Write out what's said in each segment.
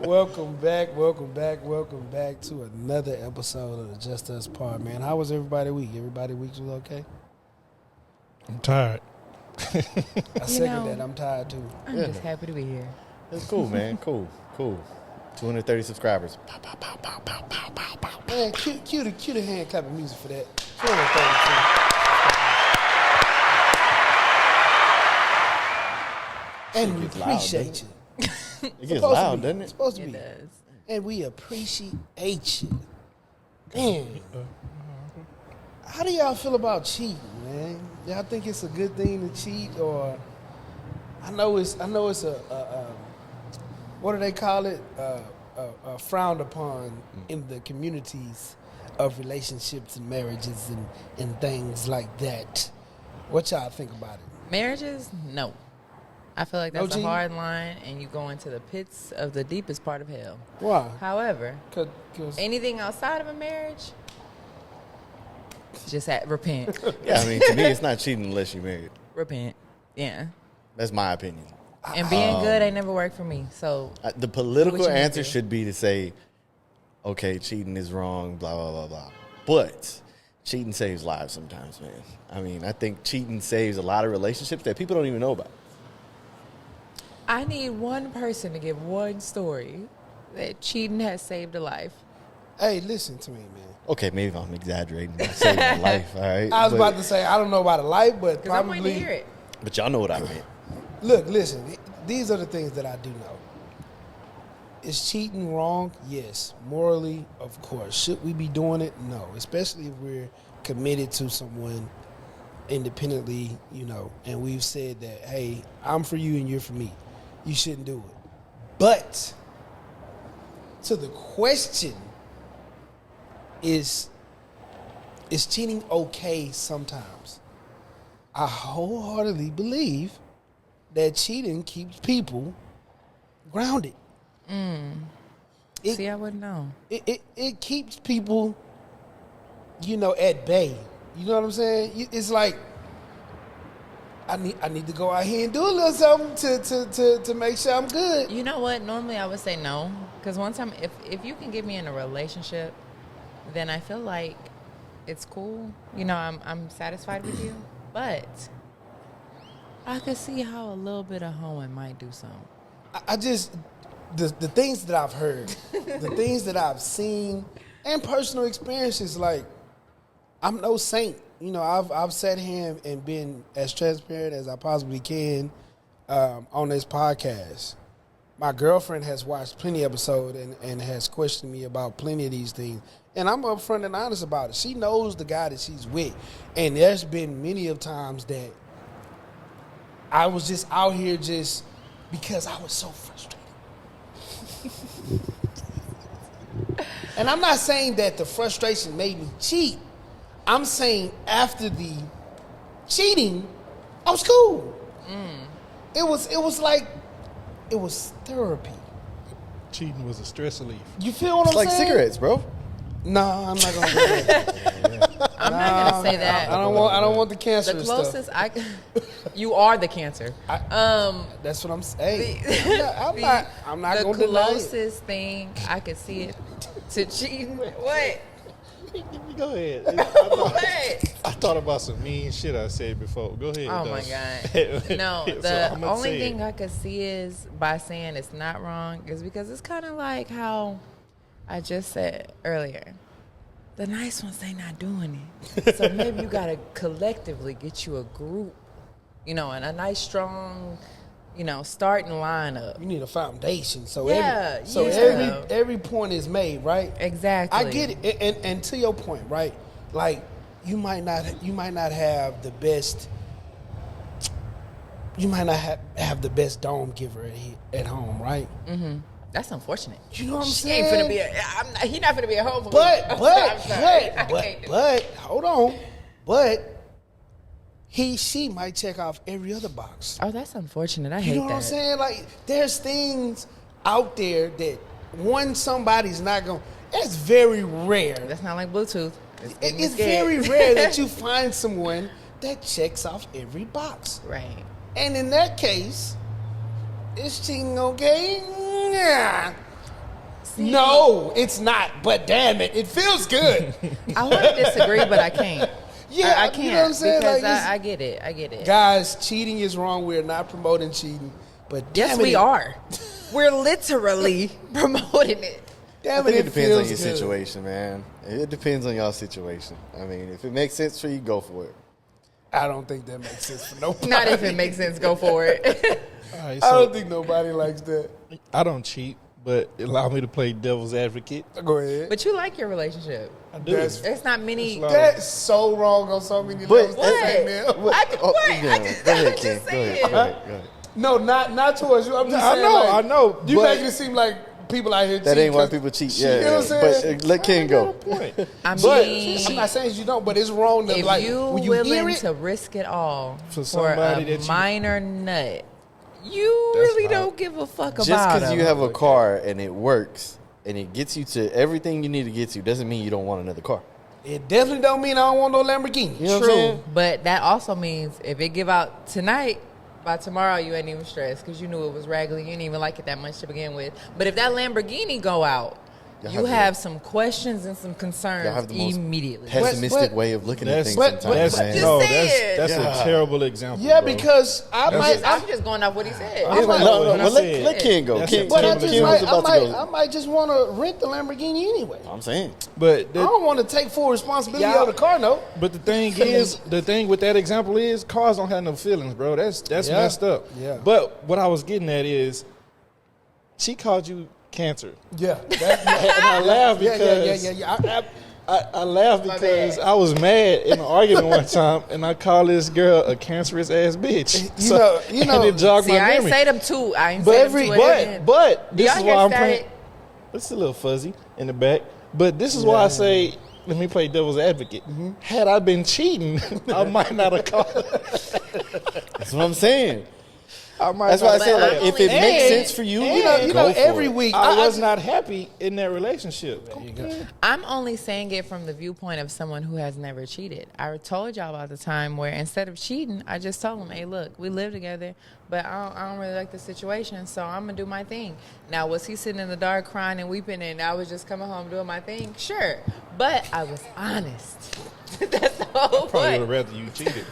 Welcome back to another episode of the Just Us Pod, man. How was everybody week? Everybody week was okay? I'm tired. I second that. I'm tired too. I'm just happy to be here. It's cool, man. Cool. 230 subscribers. Pow, pow, pow, pow, pow, pow, pow, pow. Man, cue the hand clapping music for that. 232. And we appreciate you. It gets loud, doesn't it? It's supposed to be. It does. And we appreciate you. Man. How do y'all feel about cheating, man? Y'all think it's a good thing to cheat, or I know it's a what do they call it? Frowned upon in the communities of relationships and marriages and things like that. What y'all think about it? Marriages? No. I feel like No that's a cheating? hard line, and you go into the pits of the deepest part of hell. Why? However, 'Cause anything outside of a marriage, just repent. Yeah, I mean, to me, it's not cheating unless you're married. Repent. Yeah. That's my opinion. And being good ain't never worked for me. So The political What you answer do. should be to say, okay, cheating is wrong, blah, blah, blah, blah. But cheating saves lives sometimes, man. I mean, I think cheating saves a lot of relationships that people don't even know about. I need one person to give one story that cheating has saved a life. Hey, listen to me, man. Okay, maybe I'm exaggerating. I'm saving my life, all right? I was about to say I don't know about a life, but Because I'm probably. waiting to hear it. But y'all know what I meant. Look, listen. These are the things that I do know. Is cheating wrong? Yes. Morally, of course. Should we be doing it? No. Especially if we're committed to someone independently, and we've said that, hey, I'm for you and you're for me. You shouldn't do it. But to the question, is cheating okay sometimes? I wholeheartedly believe that cheating keeps people grounded. See, I wouldn't know. It keeps people, at bay. You know what I'm saying? It's like I need to go out here and do a little something to make sure I'm good. You know what? Normally I would say no. Because one time, if you can get me in a relationship, then I feel like it's cool. I'm satisfied with you. But I could see how a little bit of hoeing might do something. I just, the things that I've heard, the things that I've seen, and personal experiences, like, I'm no saint. I've sat here and been as transparent as I possibly can on this podcast. My girlfriend has watched plenty of episodes and has questioned me about plenty of these things. And I'm upfront and honest about it. She knows the guy that she's with. And there's been many of times that I was just out here just because I was so frustrated. And I'm not saying that the frustration made me cheat. I'm saying after the cheating, I was cool. It was like, it was therapy. Cheating was a stress relief. You feel what It's I'm like saying? cigarettes, bro. No, I'm not gonna do that. I'm not going to say that. I don't want the cancer The stuff. closest you are the cancer. That's what I'm saying. I'm not The gonna deny it. closest thing I could see it to cheating. What? Go ahead. What? I thought about some mean shit I said before. Go ahead. Oh though. my God. No, So the I'ma only say thing it. I could see is by saying it's not wrong is because it's kind of like how I just said earlier. The nice ones, they not doing it. So maybe you got to collectively get you a group, and a nice, strong, starting lineup. You need a foundation. So Yeah, every point is made, right? Exactly. I get it. And to your point, right? Like you might not have the best. You might not have the best dome giver at home, right? Mm-hmm. That's unfortunate. You know what I'm He saying? ain't finna be. He not finna be at home for me. But I'm sorry. I can't do it. but hold on. But she might check off every other box. Oh, that's unfortunate. I hate You know that. what I'm saying? Like there's things out there that somebody's not going. It's very rare. That's not like Bluetooth. It's very rare that you find someone that checks off every box. Right. And in that case, is cheating okay? Yeah. No, it's not. But damn it, it feels good. I want to disagree, but I can't. Yeah, I can't you know what I'm saying? because Like, I get it. I get it. guys, cheating is wrong. We're not promoting cheating, but damn Yes, it, we are. We're literally promoting it. Damn I think it depends on feels your good. situation, man. It depends on y'all situation. I mean, if it makes sense for you, go for it. I don't think that makes sense for nobody. Not if it makes sense. Go for it. All right, I so don't think nobody likes that. I don't cheat, but allow me to play devil's advocate. Go ahead. But you like your relationship. I do. That's- There's not many. It's That's so wrong on so many But- levels. What? That ain't What? I just- what? yeah, I just- go ahead, I'm Ken. just Go ahead. saying. Go ahead. Go ahead. No, not towards you. I'm just I saying. know, like, I know, You but- making it seem like people out here That cheat ain't why 'cause- people cheat. You know Yeah, what I'm but saying? let Ken go. Point. I But mean, I'm not saying you don't, but it's wrong to if like you when you hear willing it. to risk it all For for somebody a that you- minor nut, you That's really not- don't give a fuck Just about because him. you have a car and it works and it gets you to everything you need to get to doesn't mean you don't want another car. It definitely don't mean I don't want no Lamborghini. You know what I'm True, saying? but that also means if it give out tonight, by tomorrow you ain't even stressed because you knew it was raggedy. You didn't even like it that much to begin with. But if that Lamborghini go out, you have some questions and some Y'all concerns have the most immediately. pessimistic But- way of looking at That's things but- sometimes, that's man. Just no, saying. that's Yeah. a terrible example. Yeah, bro. because I'm just going off what he said. I'm like- No, what he well, said. let Ken go. That's Ken, a but I terrible just Ken was might, about to go. I might just want to rent the Lamborghini anyway. I'm saying. But I the, don't want to take full responsibility Y'all- of the car, no. but the thing is, the thing with that example is cars don't have no feelings, bro. That's Yeah. messed up. Yeah. But what I was getting at is, she called you cancer, Yeah, and I laughed yeah, because I laughed My because bad. I was mad in an argument one time, and I called this girl a cancerous ass bitch. You know- and it jogged See, my I ain't memory. say them two. I ain't But say them two again. but this Y'all is hear why I'm static? playing. It's a little fuzzy in the back, but this is why I say, let me play devil's advocate. Had I been cheating, I might not have called. That's what I'm saying. I might That's why I not said, have like, I'm if it only makes saying- sense for you, you know, go for every it. week I was not happy in that relationship. I'm only saying it from the viewpoint of someone who has never cheated. I told y'all about the time where instead of cheating, I just told them, hey, look, we live together, but I don't really like the situation, so I'm going to do my thing. Now, was he sitting in the dark crying and weeping and I was just coming home doing my thing? Sure. But I was honest. That's the whole Probably would point. have rather you cheated.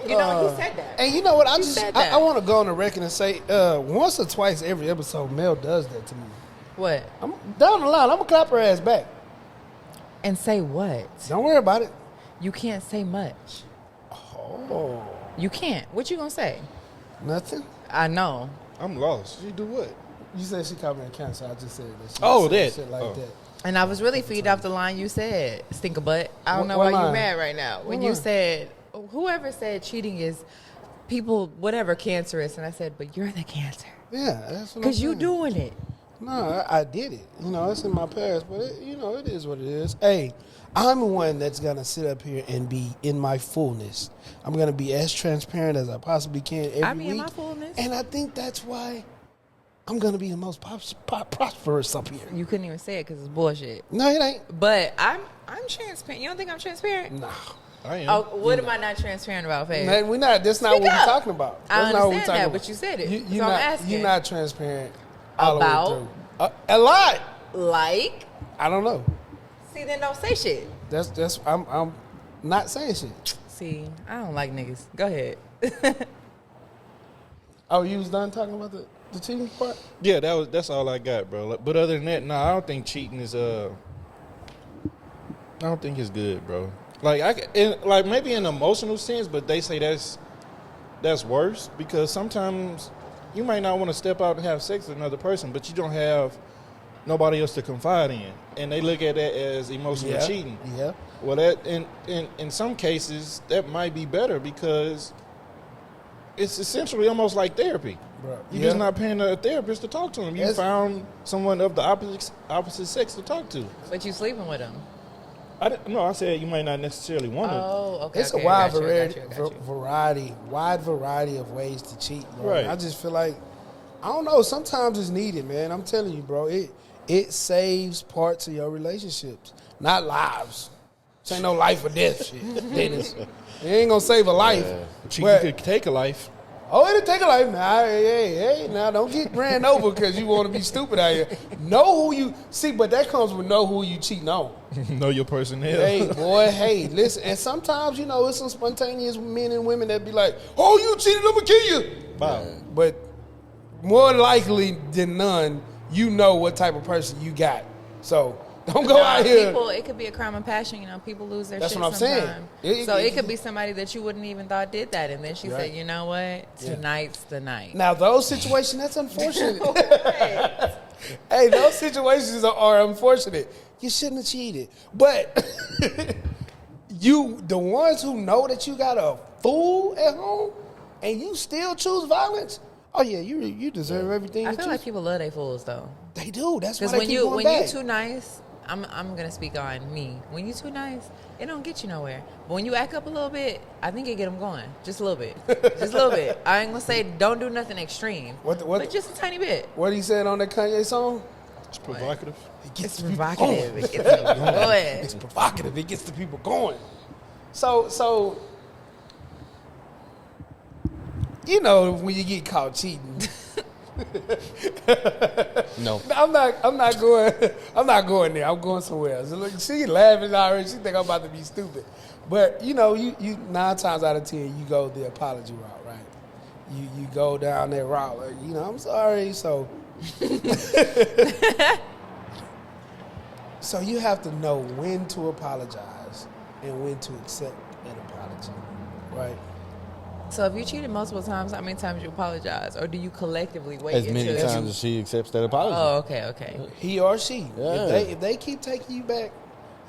You know, he said that. And you know what? I You just said I that. want to go on the record and say once or twice every episode, Mel does that to me. What? I'm down the line. I'm gonna clap her ass back. And say what? Don't worry about it. You can't say much. Oh, You can't. What you going to say? nothing. I know. I'm lost. You do what? You said she called me a cancer. I just said that. She Oh, said that. shit like Oh. that. And I was really feeding off the line you said, stink a butt. I don't know What why line? you're mad right now. When What you line? said, whoever said cheating is people, whatever, cancerous. And I said, but you're the cancer. Yeah, that's what. Because I'm you saying. doing it. No, I did it. You know, it's in my past, but it is what it is. Hey, I'm the one that's gonna sit up here and be in my fullness. I'm gonna be as transparent as I possibly can every I be week. in my fullness. And I think that's why I'm gonna be the most prosperous up here. You couldn't even say it because it's bullshit. No, it ain't. But I'm transparent. You don't think I'm transparent? Nah, I am. Oh, what am I not transparent about, Faye? Man, we not. That's not Speak what we're up. talking about. I That's not what we're understand talking that, about. but you said it. You're So I'm not. asking. You're not transparent all About? the way through. A lot. Like? I don't know. See, then don't say shit. That's. I'm not saying shit. See, I don't like niggas. Go ahead. Oh, you was done talking about the cheating part? Yeah, that's all I got, bro. But other than that, no, I don't think cheating is I don't think it's good, bro. Like like maybe in an emotional sense, but they say that's worse because sometimes you might not want to step out and have sex with another person, but you don't have nobody else to confide in, and they look at that as emotional cheating. Yeah. Well, that in some cases that might be better because it's essentially almost like therapy. Bro, You're yeah. just not paying a therapist to talk to him. You That's- found someone of the opposite sex to talk to. But you sleeping with them. I said you might not necessarily want to. Oh, okay. It's okay, a wide got you, variety, got you. wide variety of ways to cheat, bro. Right. I just feel like, I don't know. Sometimes it's needed, man. I'm telling you, bro. It saves parts of your relationships, not lives. This ain't no life or death shit, Dennis. It ain't gonna save a life. Cheating But- could take a life. Oh, it'll take a life. Nah, hey, now don't get ran over because you want to be stupid out here. Know who you see, but that comes with know who you cheating on. Know your personnel. Hey, boy, hey, listen. And sometimes, it's some spontaneous men and women that be like, oh, you cheated, I'm going to kill you. Wow. But more likely than none, you know what type of person you got. So don't go out here. It could be a crime of passion. People lose their That's shit what I'm sometime. saying. So it could be somebody that you wouldn't even thought did that. And then she Right. said, you know what? Tonight's the night. Now, those situations, that's unfortunate. Hey, those situations are unfortunate. You shouldn't have cheated. But the ones who know that you got a fool at home and you still choose violence, oh, yeah, you deserve everything. I feel like people love their fools, though. They do. That's why Because they when keep going you're back. too nice, I'm gonna speak on me. When you're too nice, it don't get you nowhere. But when you act up a little bit, I think it get them going. Just a little bit. Just a little bit. I ain't gonna say don't do nothing extreme. But just a tiny bit. What he said on that Kanye song? It's provocative. It's provocative. It gets them going. It's provocative. It gets the people going. So when you get caught cheating. No. I'm not going there. I'm going somewhere else. Look, she laughing already. She think I'm about to be stupid. But you 9 times out of 10 you go the apology route, right? You go down that route. Like, I'm sorry. So so you have to know when to apologize and when to accept an apology, right? So if you cheated multiple times, how many times you apologize? Or do you collectively wait As many until times as she accepts that apology. Oh, okay. He or she. Yeah. If they keep taking you back,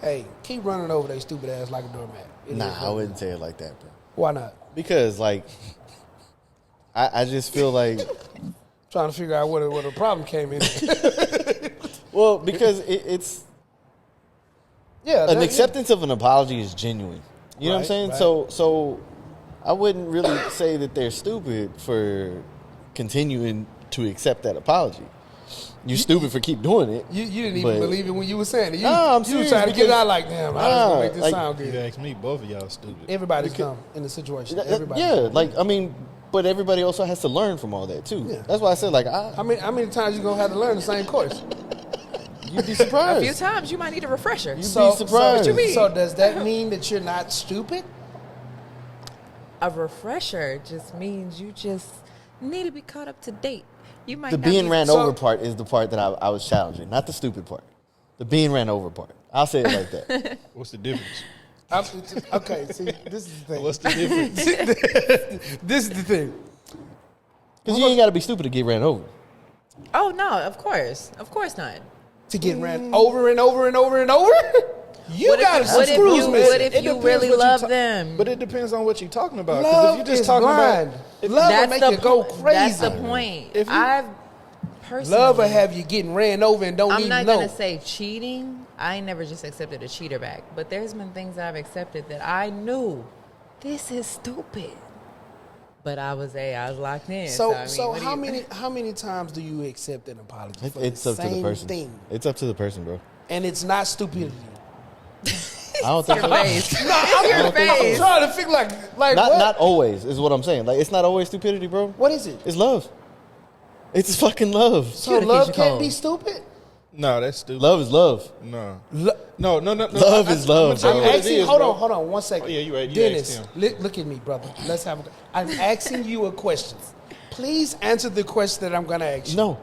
hey, keep running over their stupid ass like a doormat. Nah, I wouldn't say it like that, bro. Why not? Because, I just feel like... Trying to figure out where the problem came in. Well, because it's... Yeah. An acceptance of an apology is genuine. You know what I'm saying? Right. So I wouldn't really say that they're stupid for continuing to accept that apology. You're stupid for keep doing it. You didn't even believe it when you were saying it. I'm you were serious trying to get it because- out like, damn, I was going to make this sound You good. ask me, both of y'all stupid. Everybody's dumb in the situation. Everybody. But everybody also has to learn from all that too. Yeah. That's why I said How many times you going to have to learn the same course? you'd be surprised. A few times you might need a refresher. You'd be surprised. What you mean? So does that mean that you're not stupid? A refresher just means you just need to be caught up to date. You might The not being be, ran So- over part is the part that I was challenging, not the stupid part. The being ran over part. I'll say it like that. What's the difference? Okay, see, this is the thing. What's the difference? This is the thing. Because you ain't got to be stupid to get ran over. Oh no, of course not. To get ran over and over and over and over? You What got if, some what if screws, you, man. what if It you depends really what you love ta- them? But it depends on what you're talking about. Because Love if you're just is talking blind. about, Love will make you go That's crazy. the point. If you- I've personally, Love will have you getting ran over and don't I'm even not know. gonna say cheating. I ain't never just accepted a cheater back, but there's been things that I've accepted that I knew this is stupid, but I was locked in. So I mean, what do how many times do you accept an apology for It's the up to the same person. thing? It's up to the person, bro. And it's not stupidity. I don't think Your so. face. No, I'm Your face. trying to figure like what? Not always is what I'm saying. Like, it's not always stupidity, bro. What is it? It's love. It's fucking love. So Cutie love Keisha can't Cole. be stupid? no, that's stupid. Love is love. No. Lo- No. Love is love, I'ma tell you bro. what it Asking, is, hold bro. on, 1 second. Oh, yeah, you right. You Dennis, asked look at me, brother. Let's have I'm asking you a question. Please answer the question that I'm going to ask you. No.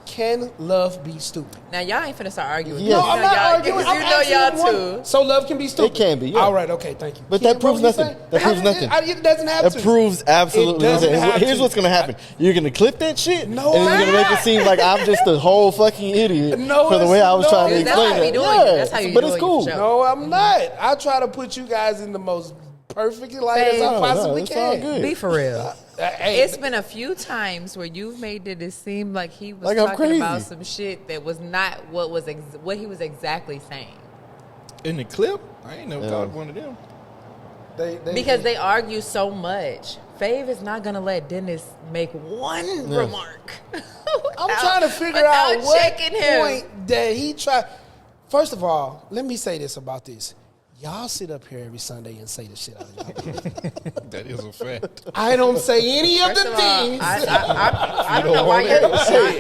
Can love be stupid? Now y'all ain't finna start arguing. Yeah. No, I'm not arguing. I'm You know asking y'all you one. too. So love can be stupid? It can be, yeah. All right, okay, thank you. But Can- that proves what were you nothing. saying? That proves nothing. It doesn't have That to. proves absolutely It doesn't nothing. have Here's to. what's gonna happen. You're gonna clip that shit, No, and then I'm you're gonna make it not. seem like I'm just a whole fucking idiot No, for the way I was it's- trying to no. That's explain how we it. doing Yeah, it. That's how you but doing it's it, cool. for sure. No, I'm not. I try to put you guys in the most perfect light as I Babe. possibly it's all can. good. Be for real. Hey, It's been a few times where you've made it seem like he was Like I'm talking crazy. about some shit that was not what he was exactly saying. In the clip, I ain't never Yeah. caught one of them. Because they argue so much. Fave is not gonna let Dennis make one remark. I'm trying to figure out without what checking him. point that he tried. First of all, let me say this about this. Y'all sit up here every Sunday and say the shit out of y'all. That is a fact. I don't say any of First the of all, things. I don't know why you're.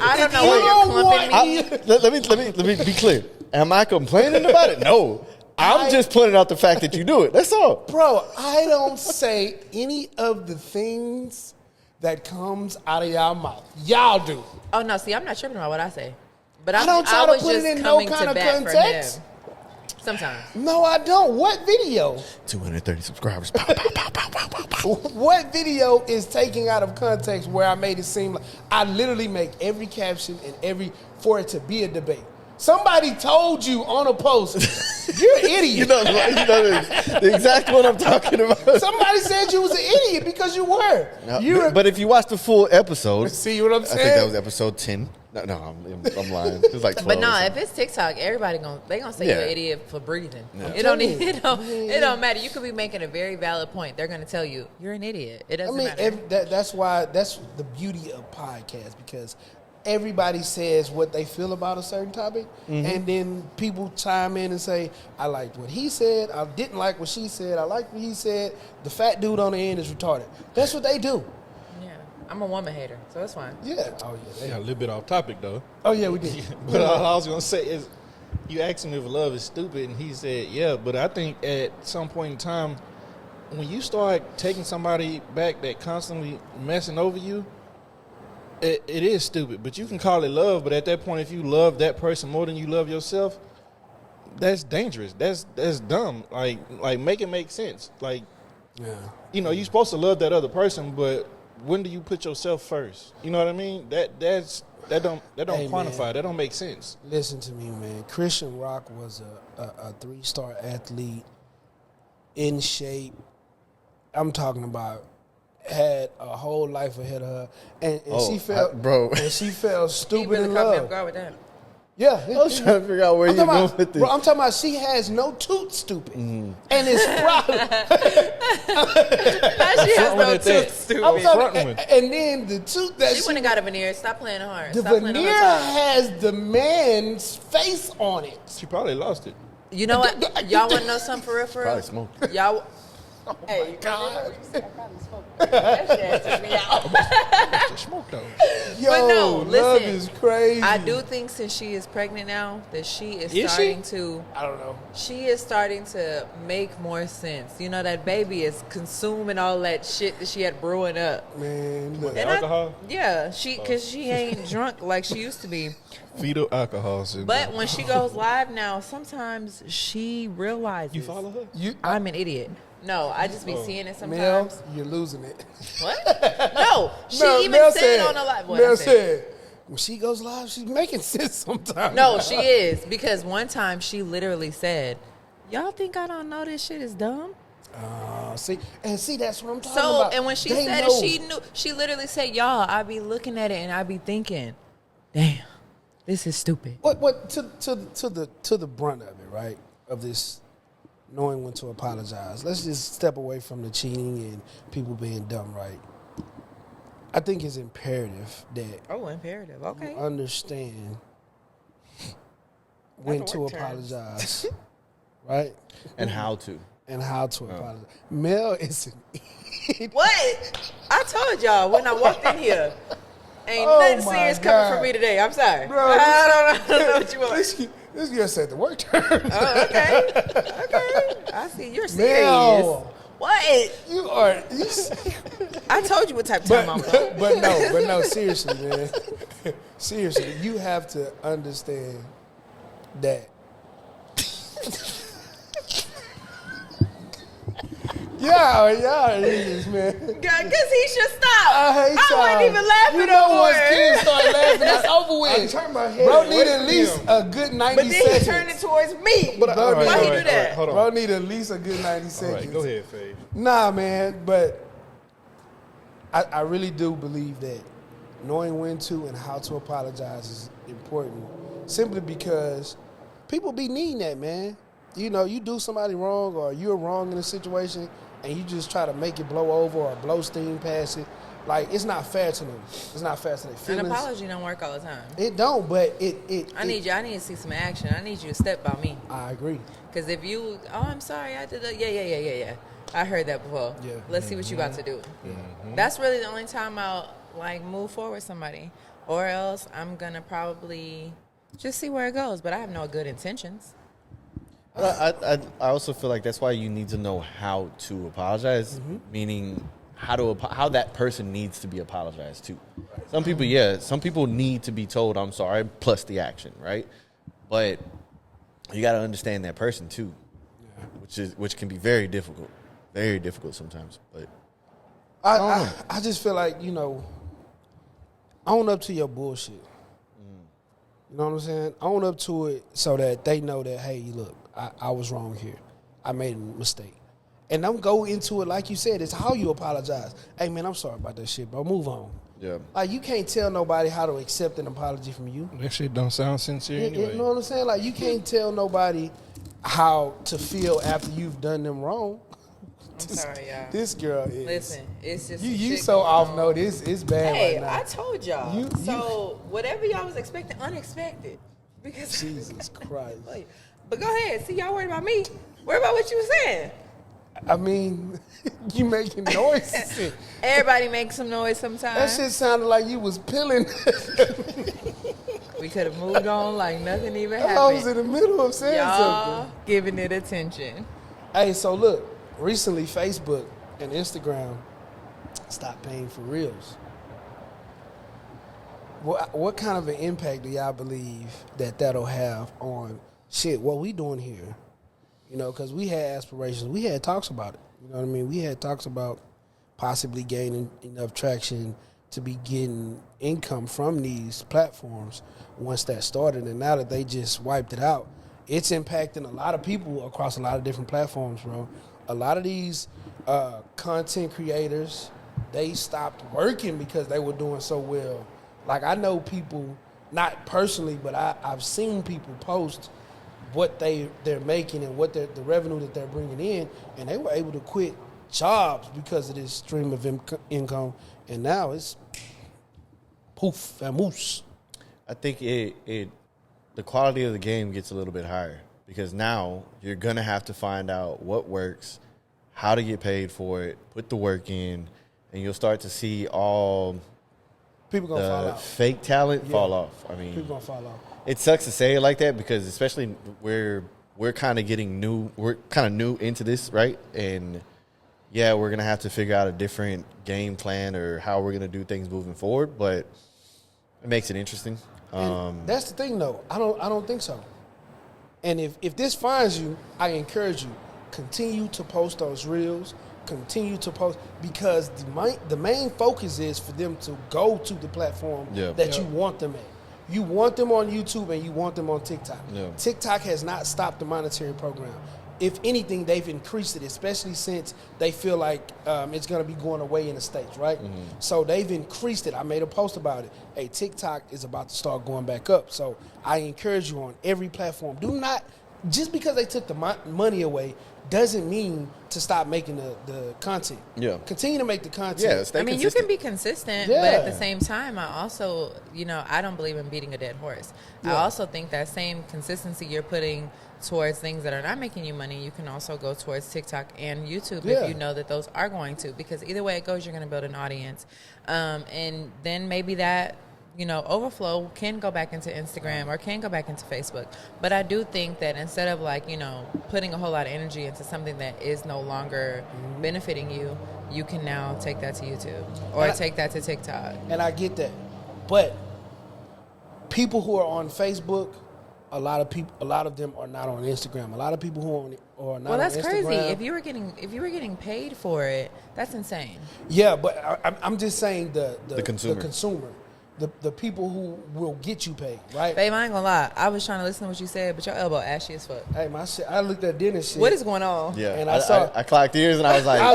I don't know why you're clumping me. Let me be clear. Am I complaining about it? No. I'm just pointing out the fact that you do it. That's all. Bro, I don't say any of the things that comes out of y'all mouth. Y'all do. Oh no, see, I'm not tripping about what I say, but I don't try to was put it just in no coming kind to of bat for context. him. Sometimes. No, I don't. What video? 230 subscribers. Pow, pow, pow, pow, pow, pow, pow. What video is taking out of context where I made it seem like I literally make every caption and for it to be a debate? Somebody told you on a post, you're an idiot. You know the exact one I'm talking about. Somebody said you was an idiot because you were. No, but if you watch the full episode, see what I'm saying? I think that was episode 10. No, I'm lying. It was like 12. But no, if it's TikTok, everybody gonna say you're an idiot for breathing. Yeah. It don't matter. You could be making a very valid point. They're gonna tell you you're an idiot. It doesn't matter. That's why that's the beauty of podcasts, because everybody says what they feel about a certain topic, and then people chime in and say, I liked what he said, I didn't like what she said, I liked what he said, the fat dude on the end is retarded. That's what they do. Yeah, I'm a woman hater, so it's fine. Yeah. Oh, yeah. Yeah, a little bit off topic though. Oh, yeah, we did. But all I was gonna say is, you asked him if love is stupid, and he said, yeah. But I think at some point in time, when you start taking somebody back that constantly messing over you, it is stupid. But you can call it love. But at that point, if you love that person more than you love yourself, that's dangerous. That's dumb. Like make it make sense. Like, Yeah. you know, you're supposed to love that other person, but when do you put yourself first? You know what I mean? That don't Hey, quantify. man. That don't make sense. Listen to me, man. Christian Rock was a 3-star athlete, in shape. I'm talking about had a whole life ahead of her, and she felt and she felt He stupid really in caught me off love. guard with that. Yeah, I was trying to figure out where you're going with this. Bro, I'm talking about she has no tooth, stupid, and it's problem. She has no with that. tooth, stupid. I'm talking, Front one. and then the tooth that She went and got a veneer. Stop playing hard. the Stop playing on veneer her side. has the man's face on it. She probably lost it. You know what? Y'all want to know something for real? For real? Probably smoked. Y'all. Hey, God. That shit took me out. She smoked though. Yo, But no, love listen, is crazy. I do think since she is pregnant now that she is Is starting she? to. I don't know. She is starting to make more sense. You know, that baby is consuming all that shit that she had brewing up. Man, look. And Alcohol? yeah, because she ain't drunk like she used to be. Fetal alcohol syndrome. But when she goes live now, sometimes she realizes You follow her? I'm an idiot. No, I just be seeing it Mel, sometimes. you're losing it. What? No, she Mel- even Mel said on the live. What I Mel said. said, when she goes live, she's making sense sometimes. No, she is, because one time she literally said, "Y'all think I don't know this shit is dumb?" See, that's what I'm talking So, about. and when she They said know. it, she knew. She literally said, "Y'all, I be looking at it and I be thinking, damn, this is stupid." What to the brunt of it, right? Of this knowing when to apologize. Let's just step away from the cheating and people being dumb, right? I think it's imperative that Oh, imperative. Okay. you understand when That's to work terms. apologize, right? And how to. And how to apologize. Mel is an idiot. What? I told y'all when I walked in here. Ain't Oh nothing my serious God. coming from me today. I'm sorry. Bro, I don't know what you want. This girl said the word term. Oh, okay. Okay. I see. You're serious. Mel, What? you are. I told you what type of time I'm on. But no, seriously, man. Seriously, you have to understand that. Yeah, it is, man. Because he should stop. I hate y'all. wasn't even laughing You know, before. once kids start laughing, that's over with. I'm turning my head Bro away need at from least him. a good 90 But then seconds. he turned it towards me. But All right, Why all he right, do that? all right, hold on. Bro need at least a good 90 seconds. All right, go ahead, Faye. Nah, man, but I really do believe that knowing when to and how to apologize is important, simply because people be needing that, man. You know, you do somebody wrong or you're wrong in a situation and you just try to make it blow over or blow steam past it. Like, it's not fair to them. It's not fair to their An feelings. apology don't work all the time. It don't, but it. I need to see some action. I need you to step by me. I agree. Because if you, I'm sorry, I did that. Yeah. I heard that before. Yeah. Let's see what you about to do. That's really the only time I'll like move forward with somebody, or else I'm gonna probably just see where it goes. But I have no good intentions. I also feel like that's why you need to know how to apologize, meaning how that person needs to be apologized to. Some people need to be told I'm sorry plus the action, right? But you got to understand that person too, which can be very difficult sometimes. But I just feel like, own up to your bullshit. You know what I'm saying? Own up to it so that they know that, hey, look, I was wrong here. I made a mistake. And don't go into it like you said. It's how you apologize. Hey, man, I'm sorry about that shit, bro. Move on. yeah, Like, you can't tell nobody how to accept an apology from you. That shit don't sound sincere anyway. You know what I'm saying? Like, you can't tell nobody how to feel after you've done them wrong. I'm sorry, y'all. This girl is. Listen, it's just You shit so going off on. note. It's bad Hey, right now. I told y'all. You- So whatever y'all was expecting, unexpected. Because Jesus Christ. But go ahead. See, y'all worried about me. Worry about what you were saying. I mean, you making noises. Everybody makes some noise That sometimes. shit sounded like you was pilling. We could have moved on like nothing even I was in happened. the middle of saying Y'all something. giving it attention. Hey, so look, recently Facebook and Instagram stopped paying for reels. What kind of an impact do y'all believe that'll have on what we doing here? Because we had aspirations. We had talks about it. You know what I mean? We had talks about possibly gaining enough traction to be getting income from these platforms once that started. And now that they just wiped it out, it's impacting a lot of people across a lot of different platforms, bro. A lot of these content creators, they stopped working because they were doing so well. Like, I know people, not personally, but I've seen people post what they're making and what the revenue that they're bringing in, and they were able to quit jobs because of this stream of income, and now it's poof and moose. I think the quality of the game gets a little bit higher because now you're gonna have to find out what works, how to get paid for it, put the work in, and you'll start to see all People gonna fall the out. fake talent Yeah. fall off. I mean, People gonna fall off. it sucks to say it like that because especially we're kind of new into this, right? And yeah, we're gonna have to figure out a different game plan or how we're gonna do things moving forward, but it makes it interesting. And that's the thing, though. I don't think so. And if this finds you, I encourage you, continue to post those reels. Continue to post, because the main focus is for them to go to the platform that you want them at. You want them on YouTube and you want them on TikTok. Yeah. TikTok has not stopped the monetary program. If anything, they've increased it, especially since they feel like it's going to be going away in the States, right? Mm-hmm. So they've increased it. I made a post about it. Hey, TikTok is about to start going back up. So I encourage you on every platform. Do not, just because they took the money away, doesn't mean to stop making the content. Yeah. Continue to make the content. Yeah, stay I mean, consistent. you can be consistent, but Yeah. at the same time, I also, I don't believe in beating a dead horse. I Yeah. also think that same consistency you're putting towards things that are not making you money, you can also go towards TikTok and YouTube Yeah. if you know that those are going to, because either way it goes, you're going to build an audience. And then maybe that, overflow can go back into Instagram or can go back into Facebook. But I do think that instead of putting a whole lot of energy into something that is no longer benefiting you, you can now take that to YouTube or take that to TikTok. And I get that. But people who are on Facebook, a lot of them are not on Instagram. A lot of people who are not Well, on Instagram. that's crazy. If you were getting paid for it, that's insane. Yeah, but I'm just saying the consumer. The people who will get you paid, right? Babe, I ain't gonna lie. I was trying to listen to what you said, but your elbow ashy as fuck. Hey, my shit. I looked at dinner shit. What is going on? Yeah, And I I I clocked ears and I was like, I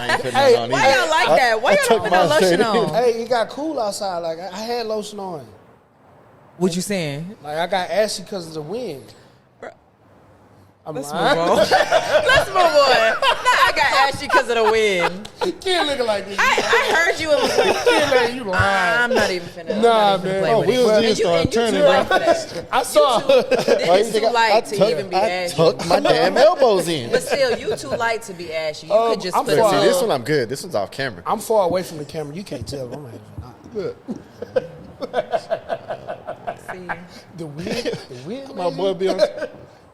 ain't putting hey, it on Why either. y'all like that? Why I y'all took don't put no mine lotion straight in. on? Hey, it got cool outside. Like I had lotion on. What you saying? Like I got ashy because of the wind. Bro. Let's move on. Let's move on. Now I got ashy because of the win. Can't look like this. I heard you and was like, Can't you lying. I'm not even finna. Nah, man. Oh, wheels did start turning, bro. I saw. It's too light to even be ashy. Tuck my damn elbows in. But still, you too light to be ashy. You could just I'm put far- See, this one I'm good. This one's off camera. I'm far away from the camera. You can't tell. I'm not. See. The wind. My boy be on.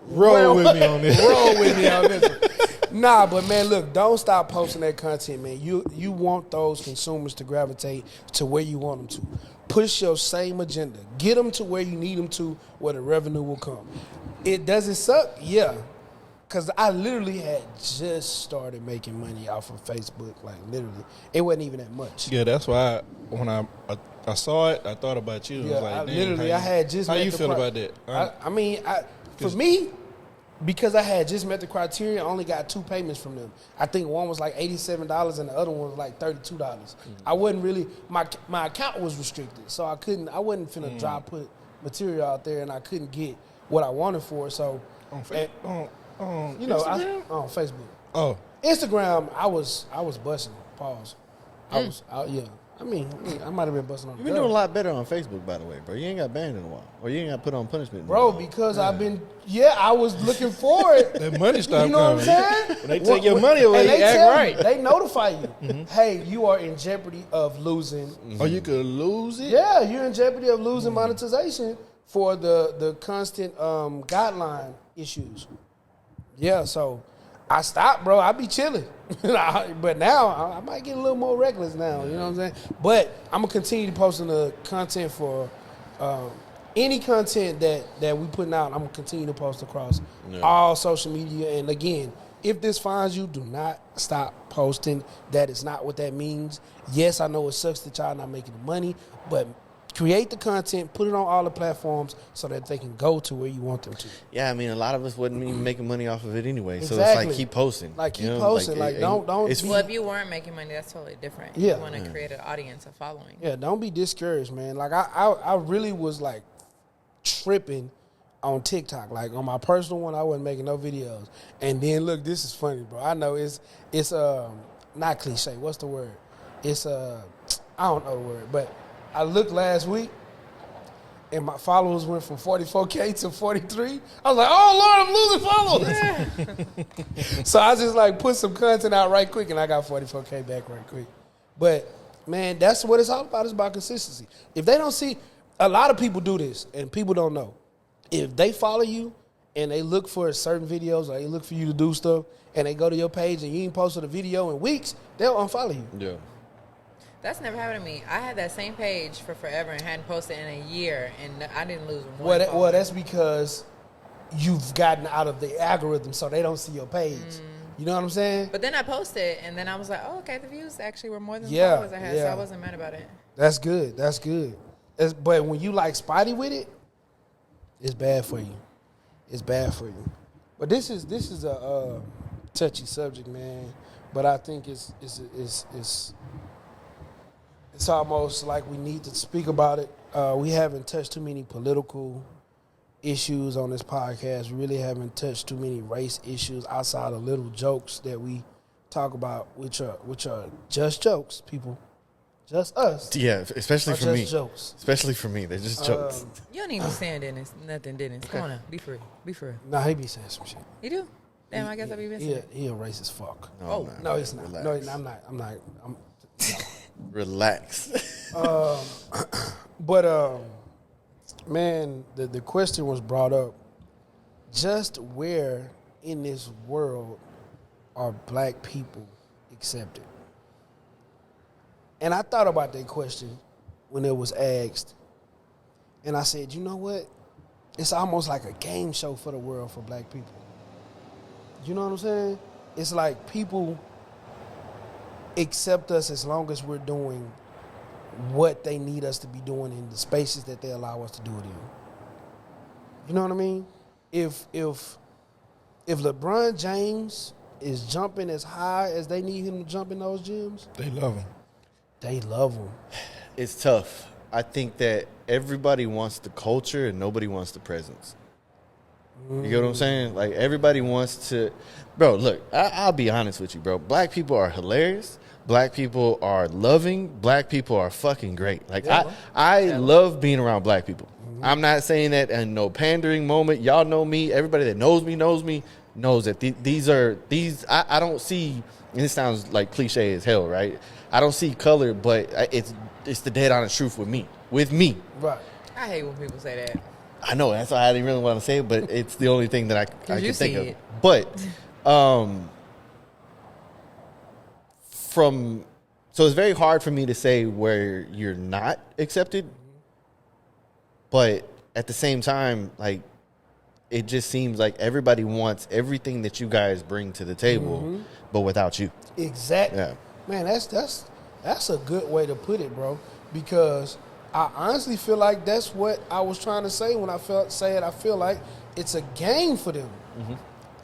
Roll with me on this. Roll with me on this one. Nah, but man, look, don't stop posting that content, man. You want those consumers to gravitate to where you want them to. Push your same agenda. Get them to where you need them to, where the revenue will come. It doesn't suck, yeah. Because I literally had just started making money off of Facebook, like literally. It wasn't even that much. Yeah, that's why when I saw it, I thought about you. Yeah, I was like, I had just How met you the feel about that? For me, because I had just met the criteria, I only got 2 payments from them. I think one was like $87 and the other one was like $32. I wasn't really, my account was restricted, so I wasn't finna put material out there and I couldn't get what I wanted for it. So, on on Facebook. Oh, Instagram, I was busting. Pause. I might have been busting on. You've been doing a lot better on Facebook, by the way, bro. You ain't got banned in a while, or you ain't got put on punishment, in a Bro, while. because I was looking for it. that money stopped You know coming. what I'm saying? When they take your money away, and they act tell right. you, they notify you. Hey, you are in jeopardy of losing. Oh, you could lose it? Yeah, you're in jeopardy of losing monetization for the constant guideline issues. Yeah, so I stopped, bro. I be chilling. But now I might get a little more reckless now. You know what I'm saying? But I'm going to continue posting the content for any content that we putting out. I'm going to continue to post across all social media. And again, if this finds you, do not stop posting. That is not what that means. Yes, I know it sucks that y'all not making the money, but create the content, put it on all the platforms so that they can go to where you want them to. Yeah, I mean, a lot of us wasn't even making money off of it anyway. So it's Exactly. like keep posting. Don't. It's Well, if you weren't making money, that's totally different. Yeah. You want to create an audience, a following. Yeah, don't be discouraged, man. Like I really was like tripping on TikTok. Like on my personal one, I wasn't making no videos. And then look, this is funny, bro. I know it's not cliche. What's the word? It's I don't know the word, but I looked last week and my followers went from 44K to 43. I was like, oh Lord, I'm losing followers. So I just like put some content out right quick and I got 44K back right quick. But man, that's what it's all about. It's about consistency. If they don't see, a lot of people do this and people don't know. If they follow you and they look for certain videos or they look for you to do stuff and they go to your page and you ain't posted a video in weeks, they'll unfollow you. Yeah. That's never happened to me. I had that same page for forever and hadn't posted in a year, and I didn't lose one follower. Well, that's because you've gotten out of the algorithm, so they don't see your page. You know what I'm saying? But then I posted, and then I was like, oh, okay, the views actually were more than the Yeah, followers I had, so yeah. I wasn't mad about it. That's good. That's good. But when you like spotty with it, it's bad for you. It's bad for you. But this is a touchy subject, man. But I think it's almost like we need to speak about it. We haven't touched too many political issues on this podcast. We really haven't touched too many race issues outside of little jokes that we talk about, which are just jokes, people. Just us. Yeah, especially Are for just me. jokes. Especially for me. They're just jokes. You don't even be saying Dennis, nothing Dennis. Come on now, be free. Be free. Nah, he be saying some shit. You do? Damn, I guess I be missing. He a racist fuck. Oh, man. No, he's not. Relax. No, I'm not. Relax. But man, the question was brought up. Just where in this world are black people accepted? And I thought about that question when it was asked. And I said, you know what? It's almost like a game show for the world for black people. You know what I'm saying? It's like people accept us as long as we're doing what they need us to be doing in the spaces that they allow us to do it in. You know what I mean? If LeBron James is jumping as high as they need him to jump in those gyms, They love him. they love him. It's tough. I think that everybody wants the culture and nobody wants the presence. You get what I'm saying? Like, everybody wants to, bro. Look, I'll be honest with you, bro. Black people are hilarious. Black people are loving. Black people are fucking great. Like, I love being around black people. I'm not saying that in no pandering moment. Y'all know me. Everybody that knows me knows that these are. I don't see, and it sounds like cliche as hell, right? I don't see color, but it's the dead honest truth with me. Right. I hate when people say that. I know, that's why I didn't really want to say it, but it's the only thing that I can think of. It. But so it's very hard for me to say where you're not accepted, but at the same time, like, it just seems like everybody wants everything that you guys bring to the table, but without you. Exactly. Yeah. Man, that's a good way to put it, bro. Because I honestly feel like that's what I was trying to say when I feel like it's a game for them.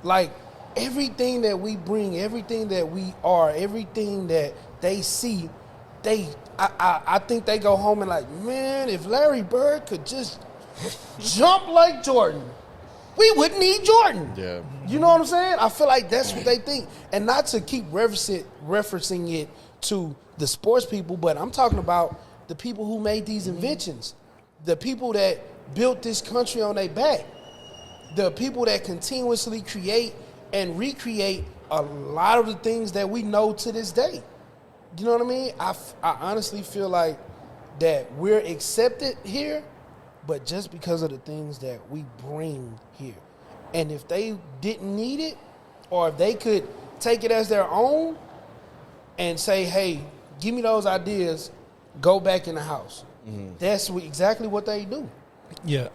Like, everything that we bring, everything that we are, everything that they see, I think they go home and like, man, if Larry Bird could just jump like Jordan, we wouldn't need Jordan. Yeah. You know what I'm saying? I feel like that's what they think. And not to keep referencing it to the sports people, but I'm talking about the people who made these inventions, the people that built this country on their back, the people that continuously create and recreate a lot of the things that we know to this day. You know what I mean? I honestly feel like that we're accepted here, but just because of the things that we bring here. And if they didn't need it, or if they could take it as their own and say, hey, give me those ideas, go back in the house. That's exactly what they do. Yeah.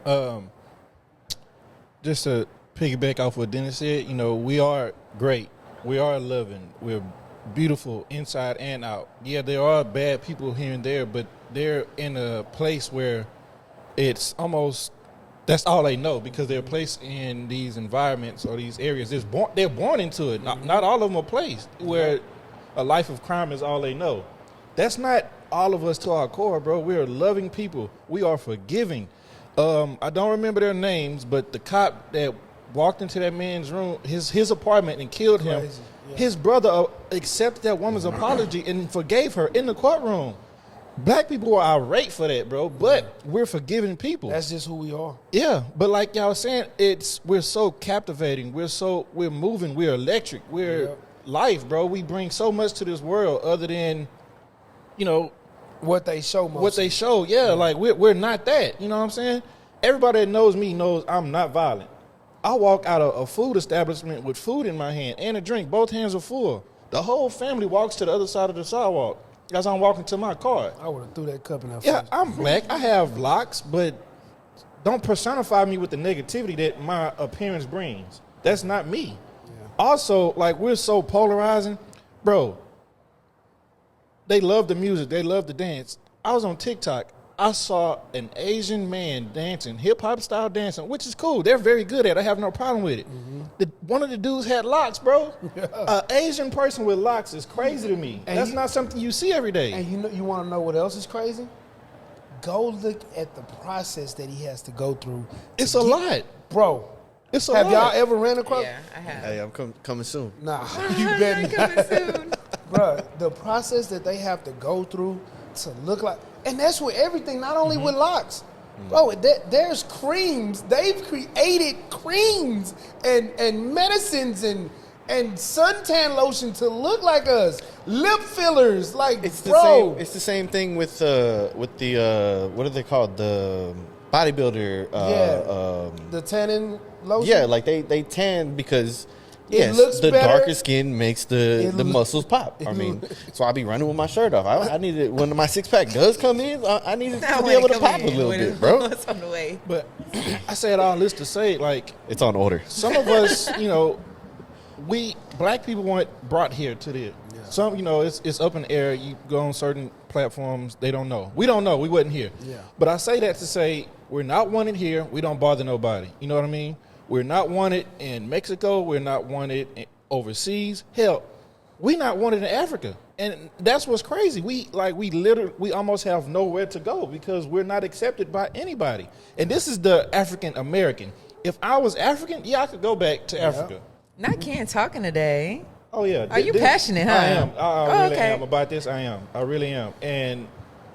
Just to piggyback off what Dennis said, you know, we are great. We are loving. We're beautiful inside and out. Yeah, there are bad people here and there, but they're in a place where it's almost, that's all they know, because they're placed in these environments or these areas. They're born into it. Not all of them are placed where a life of crime is all they know. That's not all of us to our core, bro. We are loving people. We are forgiving. I don't remember their names, but the cop that walked into that man's room, his apartment, and killed him, his brother accepted that woman's apology and forgave her in the courtroom. Black people are irate for that, bro, but we're forgiving people. That's just who we are. Yeah, but like y'all was saying, we're so captivating. We're moving. We're electric. We're life, bro. We bring so much to this world other than, you know, what they show most. What they show, like we're not that. You know what I'm saying? Everybody that knows me knows I'm not violent. I walk out of a food establishment with food in my hand and a drink. Both hands are full. The whole family walks to the other side of the sidewalk as I'm walking to my car. I would have threw that cup in her face. Yeah, I'm black. I have locks, but don't personify me with the negativity that my appearance brings. That's not me. Yeah. Also, like, we're so polarizing. Bro, they love the music. They love the dance. I was on TikTok. I saw an Asian man dancing, hip-hop style dancing, which is cool. They're very good at it. I have no problem with it. One of the dudes had locks, bro. An Asian person with locks is crazy to me. And that's not something you see every day. And you want to know what else is crazy? Go look at the process that he has to go through. It's a lot. Bro. It's a lot. Have y'all ever ran across? Yeah, I have. Hey, I'm coming soon. Nah, you better coming soon. Bro, the process that they have to go through to look like, and that's with everything, not only with locks. Bro, there's creams. They've created creams and medicines and suntan lotion to look like us. Lip fillers, like, It's the bro. same. It's the same thing with the what are they called? The bodybuilder. The tanning lotion. Yeah, like they tan because It looks the better. darker skin makes the muscles pop. I mean, so I be running with my shirt off. I need it when my six pack does come in. I need it to be able to pop a little bit, bro. It's on the way. But I said all this to say, like, It's on order. some of us, you know, we black people weren't brought here to this. Some, you know, it's up in the air. You go on certain platforms, they don't know. We don't know. We wasn't here. Yeah. But I say that to say we're not wanted here. We don't bother nobody. You know what I mean? We're not wanted in Mexico. We're not wanted overseas. Hell, we're not wanted in Africa. And that's what's crazy. We almost have nowhere to go because we're not accepted by anybody. And this is the African American. if I was African, yeah, I could go back to Africa. Not Ken talking today. Oh yeah. Are you passionate, huh? I am. I really okay. am about this. I am. I really am. And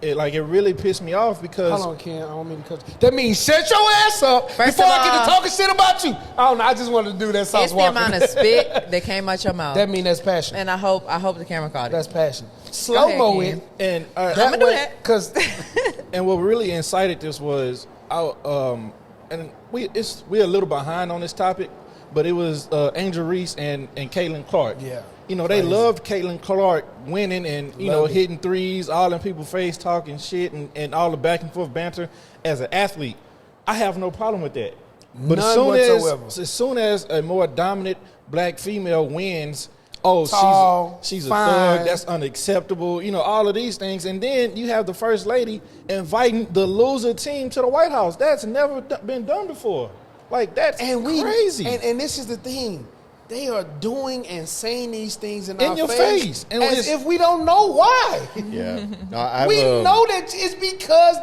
it really pissed me off because Hold on, Ken. I don't mean to cut you. That means shut your ass up First before of I get all- to talking shit about you. I don't know. I just wanted to do that. Sauce It's the Walker. amount of spit that came out your mouth. That means that's passion. And I hope the camera caught it. That's passion. Slow mo ahead, it. and I'ma do that. Because and what really incited this was and we're a little behind on this topic, but it was Angel Reese and Caitlin Clark. Yeah. You know, they Crazy. loved Caitlin Clark winning and, you know, Love it. hitting threes, all in people's face, talking shit, and all the back and forth banter as an athlete. I have no problem with that. But None whatsoever. as soon as a more dominant black female wins, Tall, she's a fine. thug, that's unacceptable, you know, all of these things. And then you have the first lady inviting the loser team to the White House. That's never been done before. Like, that's crazy. And this is the thing. They are doing and saying these things in our your face. And as it's- if we don't know why. Yeah. No, We know that it's because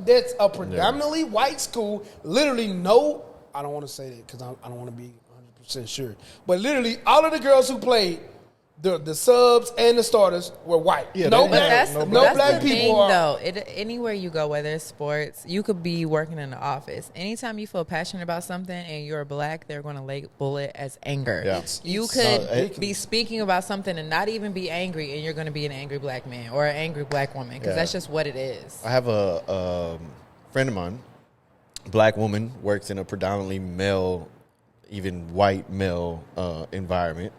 that's a predominantly white school. Literally no, I don't want to say that because I don't want to be 100% sure. But literally all of the girls who played, the subs and the starters were white. Yeah, no they- But black, that's, no but no that's black the people thing, are. though. Anywhere you go, whether it's sports, you could be working in the office. Anytime you feel passionate about something and you're black, they're going to label it as anger. Yeah. You could be speaking about something and not even be angry, and you're going to be an angry black man or an angry black woman because that's just what it is. I have a friend of mine, black woman, works in a predominantly male, even white male environment.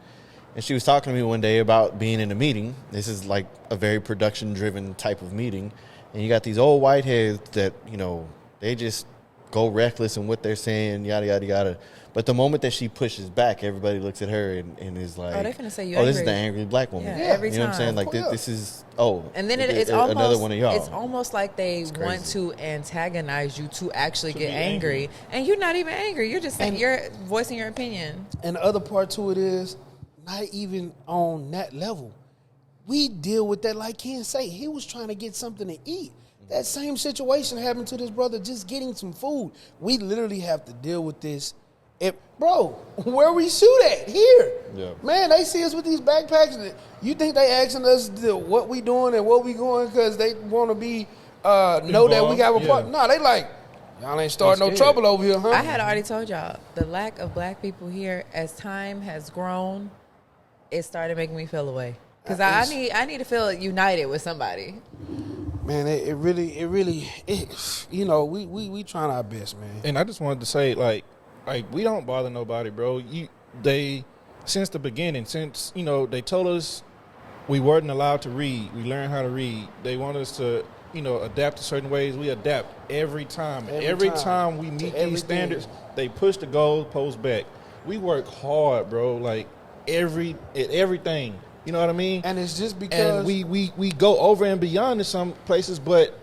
And she was talking to me one day about being in a meeting. This is like a very production-driven type of meeting. And you got these old white heads that, you know, they just go reckless in what they're saying, yada, yada, yada. But the moment that she pushes back, everybody looks at her and is like, Oh, they finna say you this is angry. the angry black woman. Yeah, every You know what I'm saying? time. Like, Yeah. this is, And then it's another almost one of y'all. it's almost like they want crazy. to antagonize you to actually get be angry. And you're not even angry. You're just saying, you're voicing your opinion. And the other part to it is not even on that level. We deal with that like Ken say. He was trying to get something to eat. That same situation happened to this brother just getting some food. We literally have to deal with this. Bro, where we shoot at? Here. Yeah. Man, they see us with these backpacks. You think they asking us what we doing and what we going because they want to be know that we got a part? Yeah. No, they like, y'all ain't starting no scared. trouble over here, huh? I had already told y'all the lack of black people here as time has grown, it started making me feel away. Because I need to feel united with somebody. Man, it really, you know, we trying our best, man. And I just wanted to say, like we don't bother nobody, bro. They since the beginning, since you know they told us we weren't allowed to read, we learned how to read. They want us to, you know, adapt to certain ways. We adapt every time. Every time we meet everything. these standards, they push the goalpost back. We work hard, bro. Like everything. You know what I mean? And it's just because And we go over and beyond in some places, but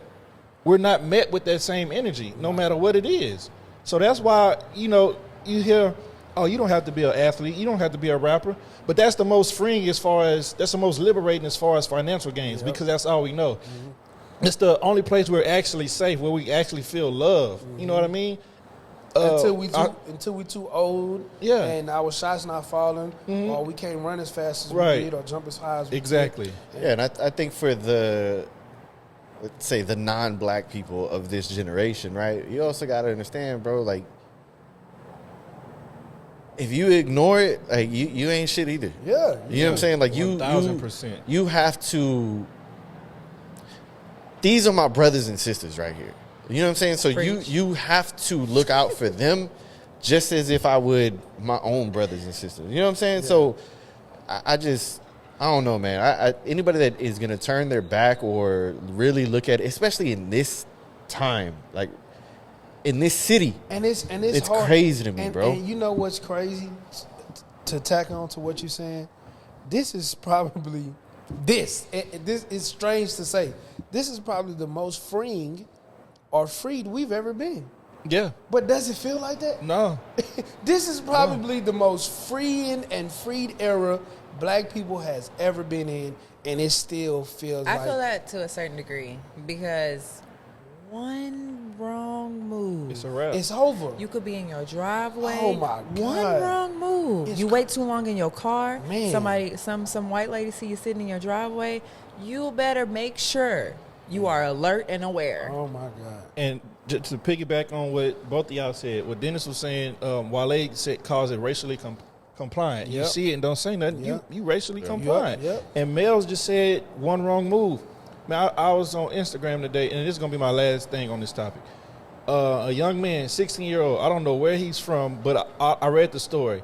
we're not met with that same energy, no matter what it is. So that's why, you know, you hear, oh, you don't have to be an athlete, you don't have to be a rapper, but that's the most freeing that's the most liberating as far as financial gains, because that's all we know. Mm-hmm. It's the only place we're actually safe, where we actually feel love. You know what I mean? until we too old, Yeah. and our shots not falling, or we can't run as fast as Right. we did, or jump as high as we Exactly. did. Yeah, and I think for let's say the non-black people of this generation, right? You also got to understand, bro, like, if you ignore it, like, you ain't shit either. Yeah, You know what I'm saying? Like, you 1000%. you have to. These are my brothers and sisters right here. You know what I'm saying? So Preach. you have to look out for them just as if I would my own brothers and sisters. You know what I'm saying? So I don't know, man. Anybody that is going to turn their back or really look at it, especially in this time, like in this city, and it's it's hard. crazy to me, and, bro. And you know what's crazy? To tack on to what you're saying, this is probably this is strange to say. This is probably the most freeing or freed we've ever been. Yeah. But does it feel like that? No. This is probably the most freeing and freed era black people has ever been in, and it still feels I like feel that to a certain degree because one wrong wrong move. It's a wrap. It's over. You could be in your driveway. Oh my God. One wrong move. It's You wait too long in your car. Man. Some white lady see you sitting in your driveway. You better make sure you are alert and aware. Oh my God. And just to piggyback on what both of y'all said, what Dennis was saying, Wale calls it racially compliant. You Yep. see it and don't say nothing, Yep. you racially compliant. Yep. And Mel's just said one wrong move. Man, I was on Instagram today, and this is going to be my last thing on this topic. A young man, 16-year-old, I don't know where he's from, but I read the story.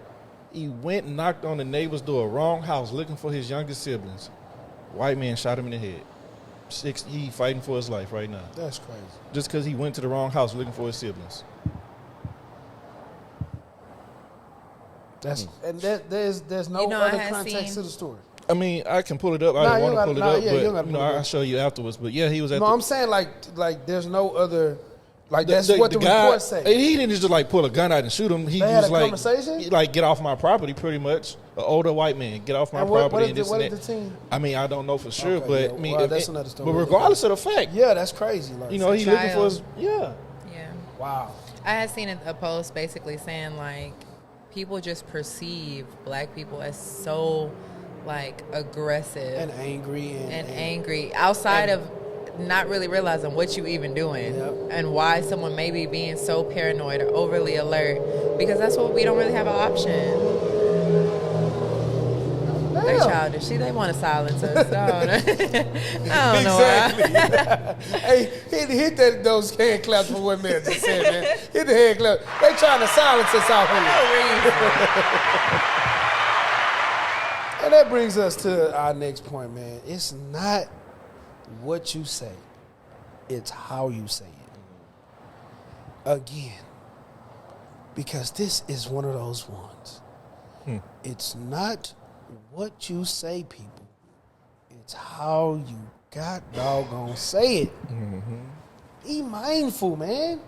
He went and knocked on the neighbor's door, wrong house, looking for his youngest siblings. White man shot him in the head. He fighting for his life right now. That's crazy. Just because he went to the wrong house looking for his siblings. And there's no I other had context seen- to the story. I mean, I can pull it up. Nah, I you don't want to gotta- pull it up, yeah, you gotta but pull it up. I'll show you afterwards. But yeah, he was at No, the... I'm saying like there's no other, like that's the what the guy, report say. He didn't just like pull a gun out and shoot him. He They was had a like, conversation? he, like, get off my property, pretty much. An older white man, get off my And what property is and the- this what and is that. the team? I mean, I don't know for sure, Okay, but yeah, I mean, well, that's another story. But regardless of the fact, Yeah, that's crazy. Like, you know, he looking for his Yeah. wow. I had seen a post basically saying like people just perceive black people as so like aggressive And angry and angry outside of not really realizing what you even doing Yep. and why someone may be being so paranoid or overly alert because that's what we don't really have an option. They childish. See, they want to silence us. I don't know why. Hey, hit those hand claps for what man just said, man. Hit the hand clap. They trying to silence us out here. And that brings us to our next point, man. It's not what you say, it's how you say it. Again, because this is one of those ones. It's not what you say, people. It's how you got doggone say it. Be mindful, man.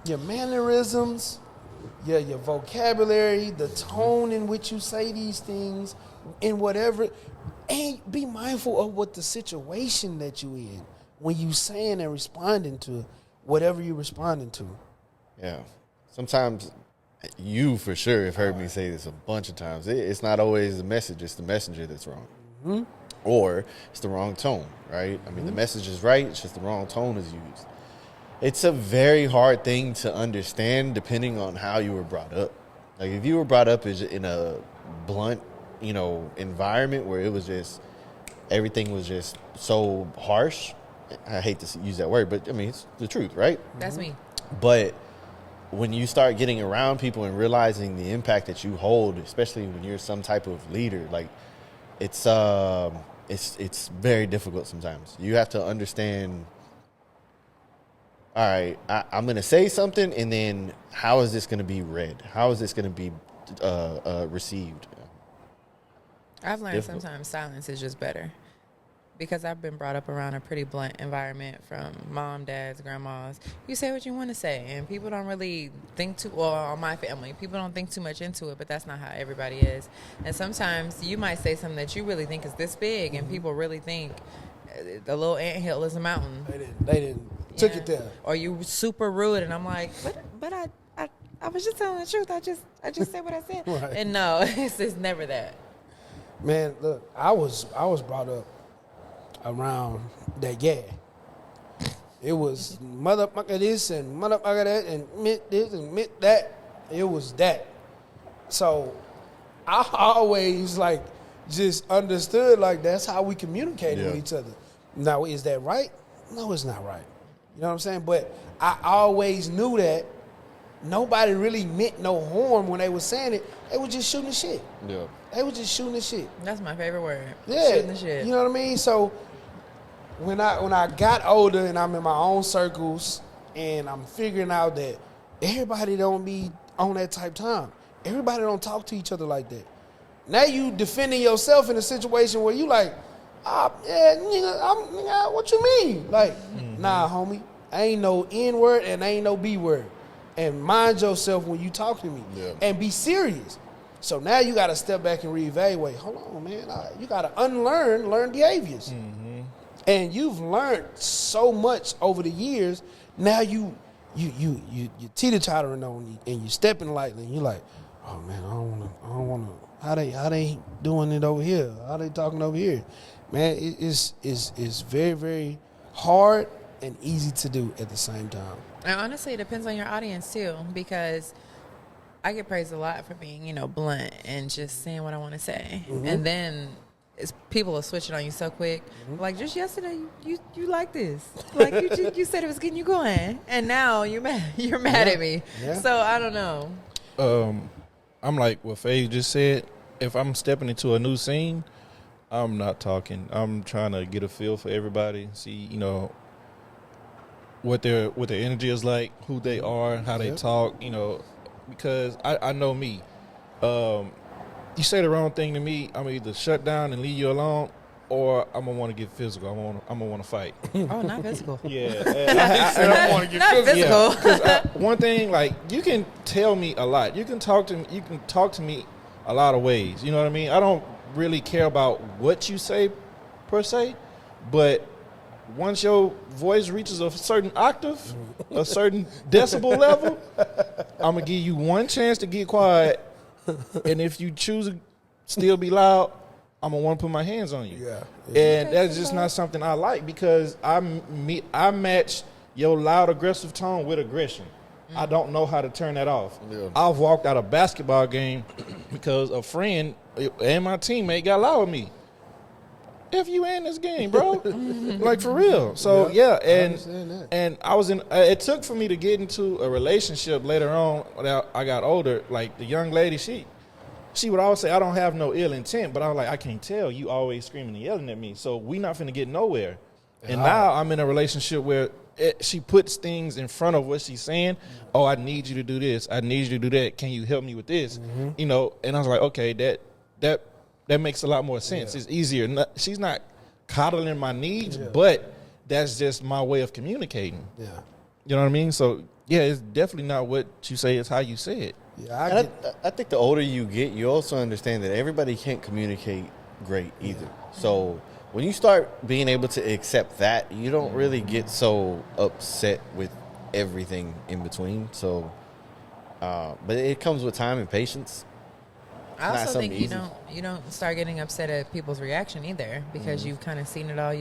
Your mannerisms, your vocabulary, the tone in which you say these things, and whatever. And be mindful of what the situation that you in when you saying and responding to whatever you're responding to. Yeah. Sometimes you for sure have heard me say this a bunch of times. It's not always the message, it's the messenger that's wrong. Or it's the wrong tone, right? I mean, the message is right, it's just the wrong tone is used. It's a very hard thing to understand depending on how you were brought up. Like if you were brought up in a blunt, environment where it was just, everything was just so harsh. I hate to use that word, but I mean, it's the truth, right? That's me. But when you start getting around people and realizing the impact that you hold, especially when you're some type of leader, like it's very difficult sometimes. You have to understand, all right, I'm going to say something, and then how is this going to be read? How is this going to be received? I've learned difficult. sometimes silence is just better because I've been brought up around a pretty blunt environment from mom, dads, grandmas. You say what you want to say, and people don't really think too, or my family, people don't think too much into it, but that's not how everybody is. And sometimes you might say something that you really think is this big, and people really think the little anthill is a mountain. They didn't took it there. Or you super rude, and I'm like, but I was just telling the truth. I just said what I said. Right. And no, it's never that. Man, look, I was brought up around that It was motherfucker this and motherfucker that and mint this and mint that. It was that. So I always just understood that's how we communicated with each other. Now, is that right? No, it's not right. You know what I'm saying? But I always knew that nobody really meant no harm when they were saying it. They were just shooting the shit. Yeah. They were just shooting the shit. That's my favorite word. Yeah. Shooting the shit. You know what I mean? So when I got older and I'm in my own circles and I'm figuring out that everybody don't be on that type time. Everybody don't talk to each other like that. Now you defending yourself in a situation where you yeah, nigga, what you mean? Nah, homie, I ain't no N word and I ain't no B word. And mind yourself when you talk to me. Yeah. And be serious. So now you got to step back and reevaluate. Hold on, man. You got to learn behaviors. And you've learned so much over the years. Now you you teeter-tottering on you, and you stepping lightly, and you're like, oh man, I don't wanna. How they doing it over here? How they talking over here? Man, it's very, very hard and easy to do at the same time. And honestly, it depends on your audience too, because I get praised a lot for being, blunt and just saying what I want to say, and then people are switching on you so quick. Like just yesterday, you like this, like you said it was getting you going, and now you're mad at me. Yeah. So I don't know. I'm like what Faye just said. If I'm stepping into a new scene, I'm not talking. I'm trying to get a feel for everybody, see, what their energy is like, who they are, how they talk, because I know me. You say the wrong thing to me, I'm either shut down and leave you alone, or I'm gonna want to get physical. I'm gonna want to fight. Oh, not physical. Yeah, I don't want to get physical. Because one thing, like, you can tell me a lot. You can talk to me a lot of ways. You know what I mean? I don't really care about what you say per se, but once your voice reaches a certain octave, a certain decibel level, I'm gonna give you one chance to get quiet, and if you choose to still be loud, I'm gonna want to put my hands on you. Yeah. And that's just not something I like, because I match your loud, aggressive tone with aggression. I don't know how to turn that off. Yeah. I've walked out a basketball game because a friend and my teammate got loud with me. If you in this game, bro, like for real. So and I was in. It took for me to get into a relationship later on when I got older. Like the young lady, she would always say, "I don't have no ill intent," but I was like, "I can't tell. You always screaming and yelling at me, so we not finna get nowhere." And now I'm in a relationship where she puts things in front of what she's saying. Oh, I need you to do this. I need you to do that. Can you help me with this? And I was like, okay, that makes a lot more sense. Yeah. It's easier. She's not coddling my needs, but that's just my way of communicating. Yeah. You know what I mean? So, yeah, it's definitely not what you say. It's how you say it. Yeah, I think the older you get, you also understand that everybody can't communicate great either. So when you start being able to accept that, you don't really get so upset with everything in between. So, but it comes with time and patience. I also think you don't start getting upset at people's reaction either, because you've kind of seen it all.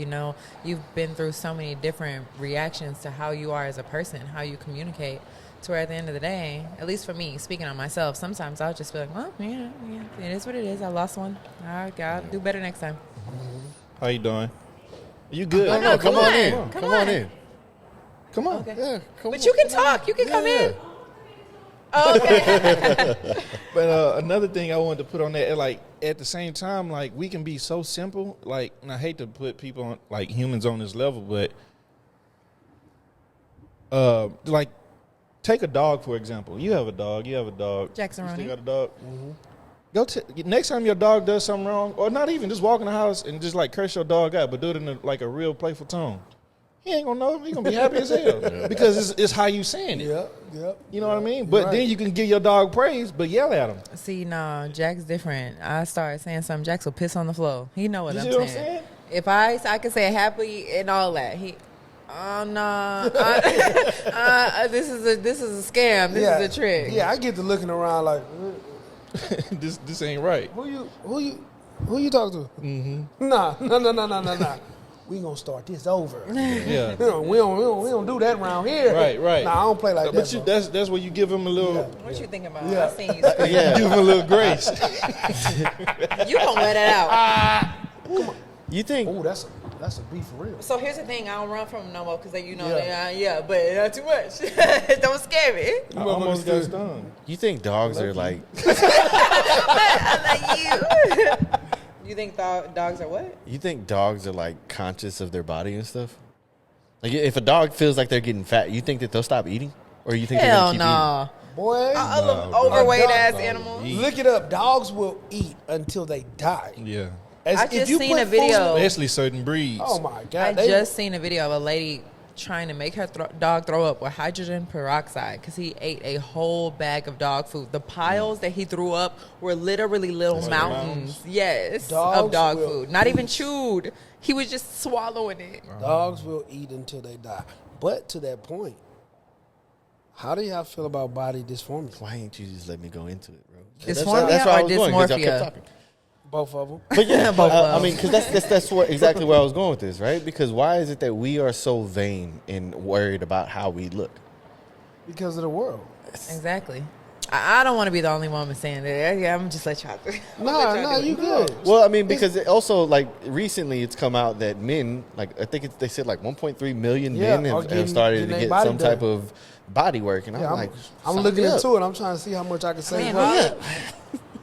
You've been through so many different reactions to how you are as a person, how you communicate. To where at the end of the day, at least for me, speaking on myself, sometimes I'll just be like, well, yeah, it is what it is. I lost one. I gotta do better next time. How you doing? You good? No, come on in. Come on in. Come on. Okay. Yeah, but you can talk. You can come in. Oh, okay. But another thing I wanted to put on that, like, at the same time, like, we can be so simple. Like, and I hate to put people on, like, humans on this level, but like, take a dog, for example. You have a dog. Jackson You still Ronnie. got a dog? Go next time your dog does something wrong, or not even, just walk in the house and just, like, curse your dog out, but do it in a real playful tone. He ain't gonna know. He gonna be happy as hell because it's how you saying it. Yep. You know what I mean? But then you can give your dog praise, but yell at him. See, no, Jack's different. I started saying something, Jax will piss on the floor. He know what You I'm see what saying. I'm saying? If I can say happily and all that, no, this is a scam. This is a trick. Yeah, I get to looking around like, this ain't right. who you talk to? Mm-hmm. Nah. We gonna start this over. Yeah. we don't do that around here. Right. Nah, I don't play like that. But that's where you give him a little. What you thinking about? Yeah. I seen you. You give him a little grace. You gonna let it out? Come on. You think? Oh, that's a beef for real. So here's the thing: I don't run from them no more because but not too much. Don't scare me. I almost got stung. You think dogs are like? I like you. You think dogs are what? You think dogs are like conscious of their body and stuff? Like if a dog feels like they're getting fat, you think that they'll stop eating, or you think they're gonna keep eating? Boy, overweight ass animals. Look it up. Dogs will eat until they die. Yeah. I just seen a video. Especially certain breeds. Oh my God! I just seen a video of a lady trying to make her dog throw up with hydrogen peroxide because he ate a whole bag of dog food. The piles that he threw up were literally little mountains. Yes, of dog food. Not even chewed. He was just swallowing it. Dogs will eat until they die. But to that point, How do y'all feel about body dysmorphia? Why ain't you just let me go into it, bro? Dysmorphia that's where or I was going, 'cause y'all dysmorphia? kept talking. Both of them. But yeah, Both of I them. mean, because that's exactly where I was going with this, right? Because why is it that we are so vain and worried about how we look? Because of the world. Exactly. I don't want to be the only woman saying that. Yeah, I'm just let y'all. No, you good. Well, I mean, because it also, like, recently it's come out that men, like, I think they said like 1.3 million men have started to get some type of body work, and I'm like, I'm looking into it. I'm trying to see how much I can save.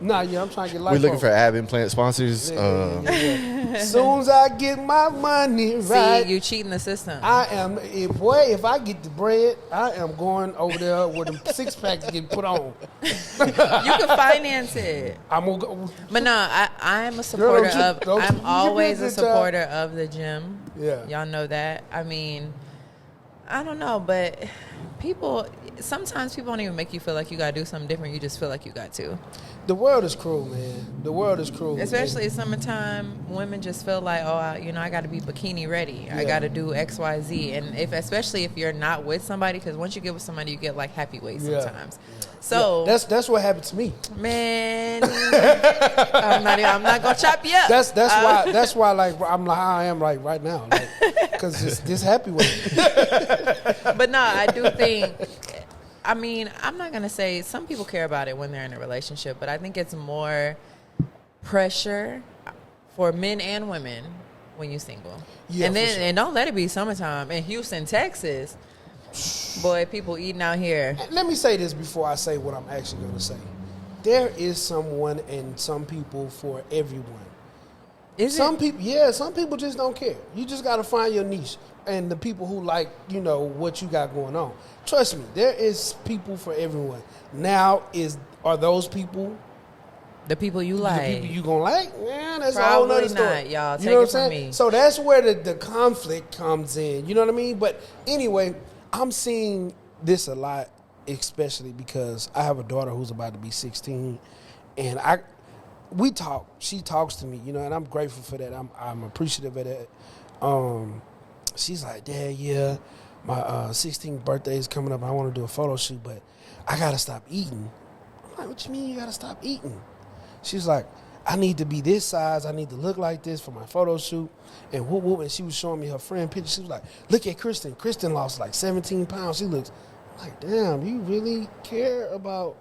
I'm trying to get life. We're looking for ab implant sponsors. As soon as I get my money right, See, you cheating the system. I am, if I get the bread, I am going over there where the 6-pack get put on. You can finance it. I'm gonna go. But no, I'm a supporter I'm always a good supporter of the gym. Yeah. Y'all know that. I mean, I don't know, but sometimes people don't even make you feel like you got to do something different. You just feel like you got to. The world is cruel, man. The world is cruel. Especially in summertime, women just feel like, I got to be bikini ready. I got to do X, Y, Z. And especially if you're not with somebody, because once you get with somebody, you get like happy weight sometimes. So that's what happened to me. Man, I'm not gonna chop you up. That's why like I'm like how I am right now, because this happy weight. But no, I do think. I mean, I'm not gonna say some people care about it when they're in a relationship, but I think it's more pressure for men and women when you're single. Yeah, and then for sure. and don't let it be summertime in Houston, Texas. Boy, people eating out here. Let me say this before I say what I'm actually going to say. There is someone and some people for everyone. Some people just don't care. You just got to find your niche and the people who like, what you got going on. Trust me, there is people for everyone. Now, are those people the people you like? The people you gonna like? Man, that's probably a whole nother story. Not, y'all. Take you know it what I'm from saying? me. So that's where the conflict comes in. You know what I mean? But anyway, I'm seeing this a lot, especially because I have a daughter who's about to be 16, and we talk. She talks to me, and I'm grateful for that. I'm appreciative of that. She's like, Dad, my 16th birthday is coming up. I want to do a photo shoot, but I gotta stop eating. I'm like, what you mean you gotta stop eating? She's like, I need to be this size. I need to look like this for my photo shoot. And whoop, whoop. And she was showing me her friend pictures. She was like, look at Kristen. Kristen lost like 17 pounds. She looks like, damn, you really care about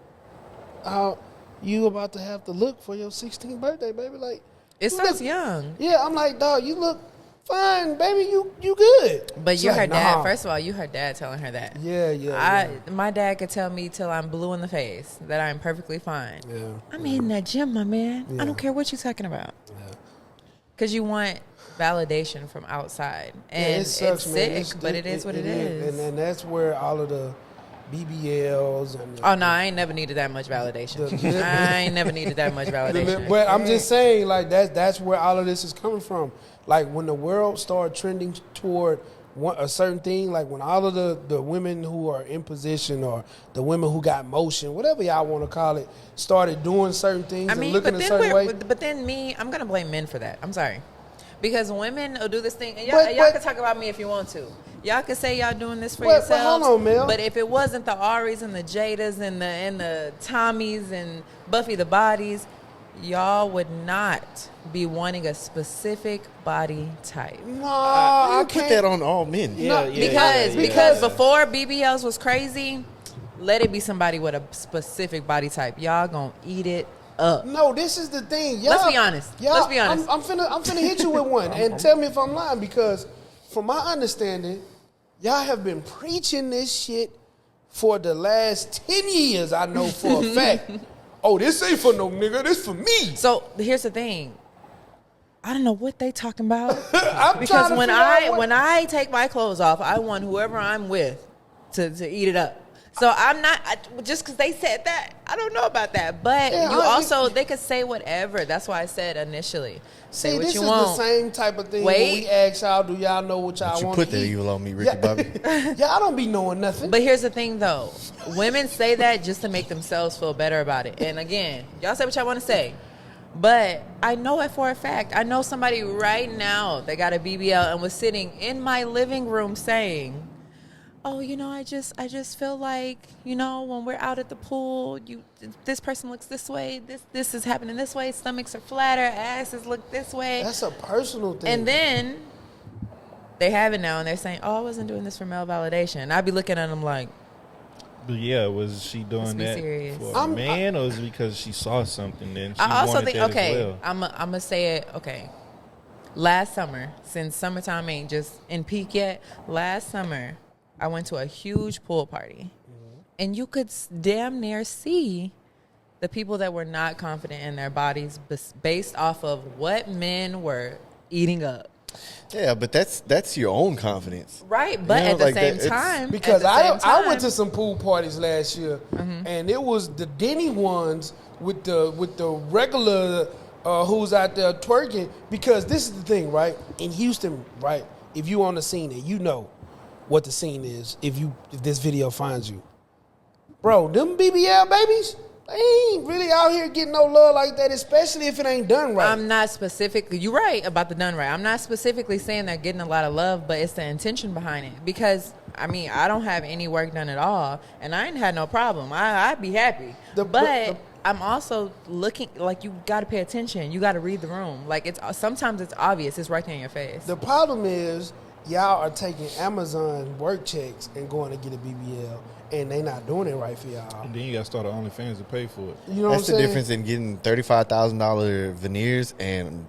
how you about to have to look for your 16th birthday, baby? Like, it starts young. Yeah, I'm like, dog, you look fine, baby. You good. But She's you're like, her dad. nah. First of all, you her dad telling her that. Yeah. My dad could tell me till I'm blue in the face that I'm perfectly fine. Yeah. I'm hitting that gym, my man. Yeah. I don't care what you're talking about. Yeah. Because you want validation from outside. And it sucks, it's man. sick, but it is what it is. And that's where all of the BBLs and Oh, no, I ain't never needed that much validation. I ain't never needed that much validation. But I'm just saying, like, that's where all of this is coming from. Like, when the world started trending toward a certain thing, like when all of the women who are in position or the women who got motion, whatever y'all want to call it, started doing certain things and looking a certain way. But then I'm going to blame men for that. I'm sorry. Because women will do this thing. And y'all can talk about me if you want to. Y'all can say y'all doing this for yourselves. But hold on, Mel. But if it wasn't the Aries and the Jadas and the Tommies and Buffy the Bodies, y'all would not be wanting a specific body type. No, I put that on all men. Because before BBLs was crazy, let it be somebody with a specific body type. Y'all gonna eat it up. No, this is the thing. Let's be honest. Let's be honest. I'm finna hit you with one and tell me if I'm lying, because from my understanding, y'all have been preaching this shit for the last 10 years, I know for a fact. Oh, this ain't for no nigga, this for me. So here's the thing. I don't know what they talking about. I'm because trying to when I take my clothes off, I want whoever I'm with to eat it up. So I'm not just because they said that. I don't know about that, but they could say whatever. That's why I said initially. Say what this you is want. the same type of thing. When we ask y'all, do y'all know what y'all want to eat? You put that evil on me, Ricky Bobby. Y'all don't be knowing nothing. But here's the thing, though. Women say that just to make themselves feel better about it. And again, y'all say what y'all want to say. But I know it for a fact. I know somebody right now that got a BBL and was sitting in my living room saying, oh, I just feel like, when we're out at the pool, this person looks this way, this is happening this way, stomachs are flatter, asses look this way. That's a personal thing. And then they have it now, and they're saying, oh, I wasn't doing this for male validation. And I'd be looking at them like, But yeah, was she doing that serious. for a man, or is it because she saw something then she I also wanted think, that okay, as well? I'm going to say it, okay. Last summer, since summertime ain't just in peak yet, last summer, I went to a huge pool party. And you could damn near see the people that were not confident in their bodies based off of what men were eating up. Yeah, but that's your own confidence. Right, but at the same time. Because I went to some pool parties last year, and it was the Denny ones with the regular who's out there twerking. Because this is the thing, right? In Houston, right? If you on the scene and you know what the scene is, if this video finds you, bro, them BBL babies, they ain't really out here getting no love like that, especially if it ain't done right. I'm not specifically, you're right about the done right. I'm not specifically saying they're getting a lot of love, but it's the intention behind it. Because, I don't have any work done at all, and I ain't had no problem. I'd be happy. I'm also looking, like, you got to pay attention. You got to read the room. Like, sometimes it's obvious. It's right there in your face. The problem is, y'all are taking Amazon work checks and going to get a BBL, and they not doing it right for y'all. And then you got to start an OnlyFans to pay for it. You know That's what I'm the saying? difference in getting $35,000 veneers and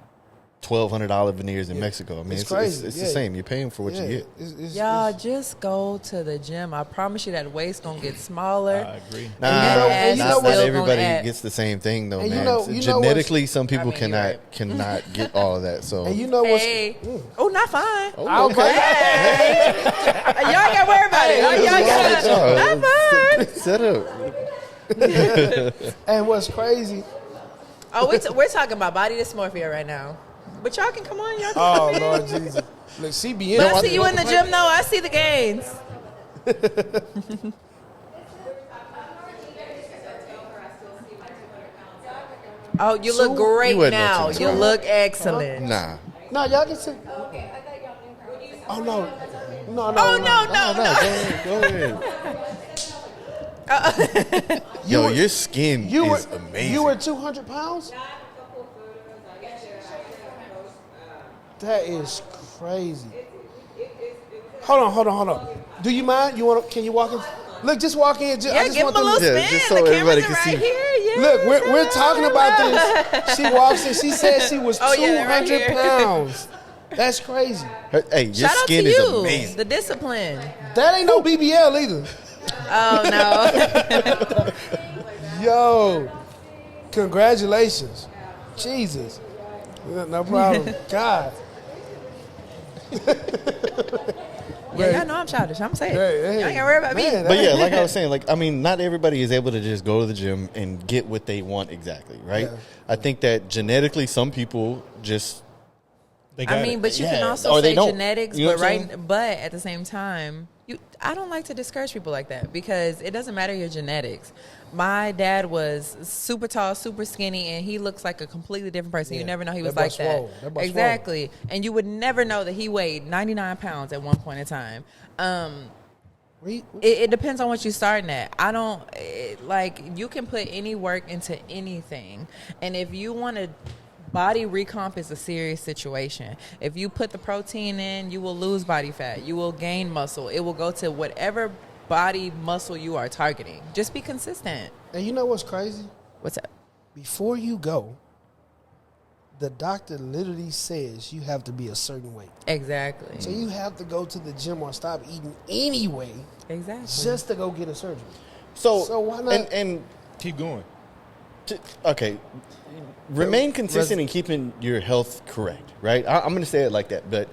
$1,200 veneers in Mexico. I mean, it's crazy. It's the same. You're paying for what you get. Y'all just go to the gym. I promise you that waist gonna get smaller. I agree. Not everybody gets the same thing though, and man. Genetically, some people cannot get all of that. So and you know what's not fine. Oh, okay. Hey. Y'all ain't gotta worry about it. Y'all Set up. And what's crazy? Oh, we're talking about body dysmorphia right now. But y'all can come on. Y'all can Oh, Lord Jesus. Look, she be in. But I see you in the gym, though. I see the gains. Oh, you look great now. You look excellent. Nah. No, y'all can see. Oh, no. No. Go ahead. Yo, your skin is amazing. You were 200 pounds? That is crazy. Hold on. Do you mind? Can you walk in? Look, just walk in. I just give want him a little spin. just so The everybody cameras can are right see. here. Yeah. Look, we're talking about this. She walks in. She said she was 200 pounds. That's crazy. Hey, your Shout out skin to is you. amazing. The discipline. That ain't no BBL either. Oh, no. Yo, congratulations. Jesus. No problem. God. Yeah, y'all know I'm childish. I'm saying. Hey, Y'all ain't gotta worry about me. But yeah, like I was saying, not everybody is able to just go to the gym and get what they want exactly, right? Yeah. I think that genetically, some people just. But you can also Or they say don't. genetics, You know but what I'm saying? but at the same time, I don't like to discourage people like that because it doesn't matter your genetics. My dad was super tall, super skinny, and he looks like a completely different person. Yeah. You never know he was That like boy that. swole. That boy Exactly. And you would never know that he weighed 99 pounds at one point in time. It depends on what you're starting at. You can put any work into anything. And if you want to, body recomp is a serious situation. If you put the protein in, you will lose body fat. You will gain muscle. It will go to whatever body muscle you are targeting. Just be consistent. And you know what's crazy? What's up? Before you go, the doctor literally says you have to be a certain weight. Exactly. So you have to go to the gym or stop eating anyway. Exactly. Just to go get a surgery. So why not? And keep going. Okay. Remain consistent in keeping your health correct, right? I'm going to say it like that, but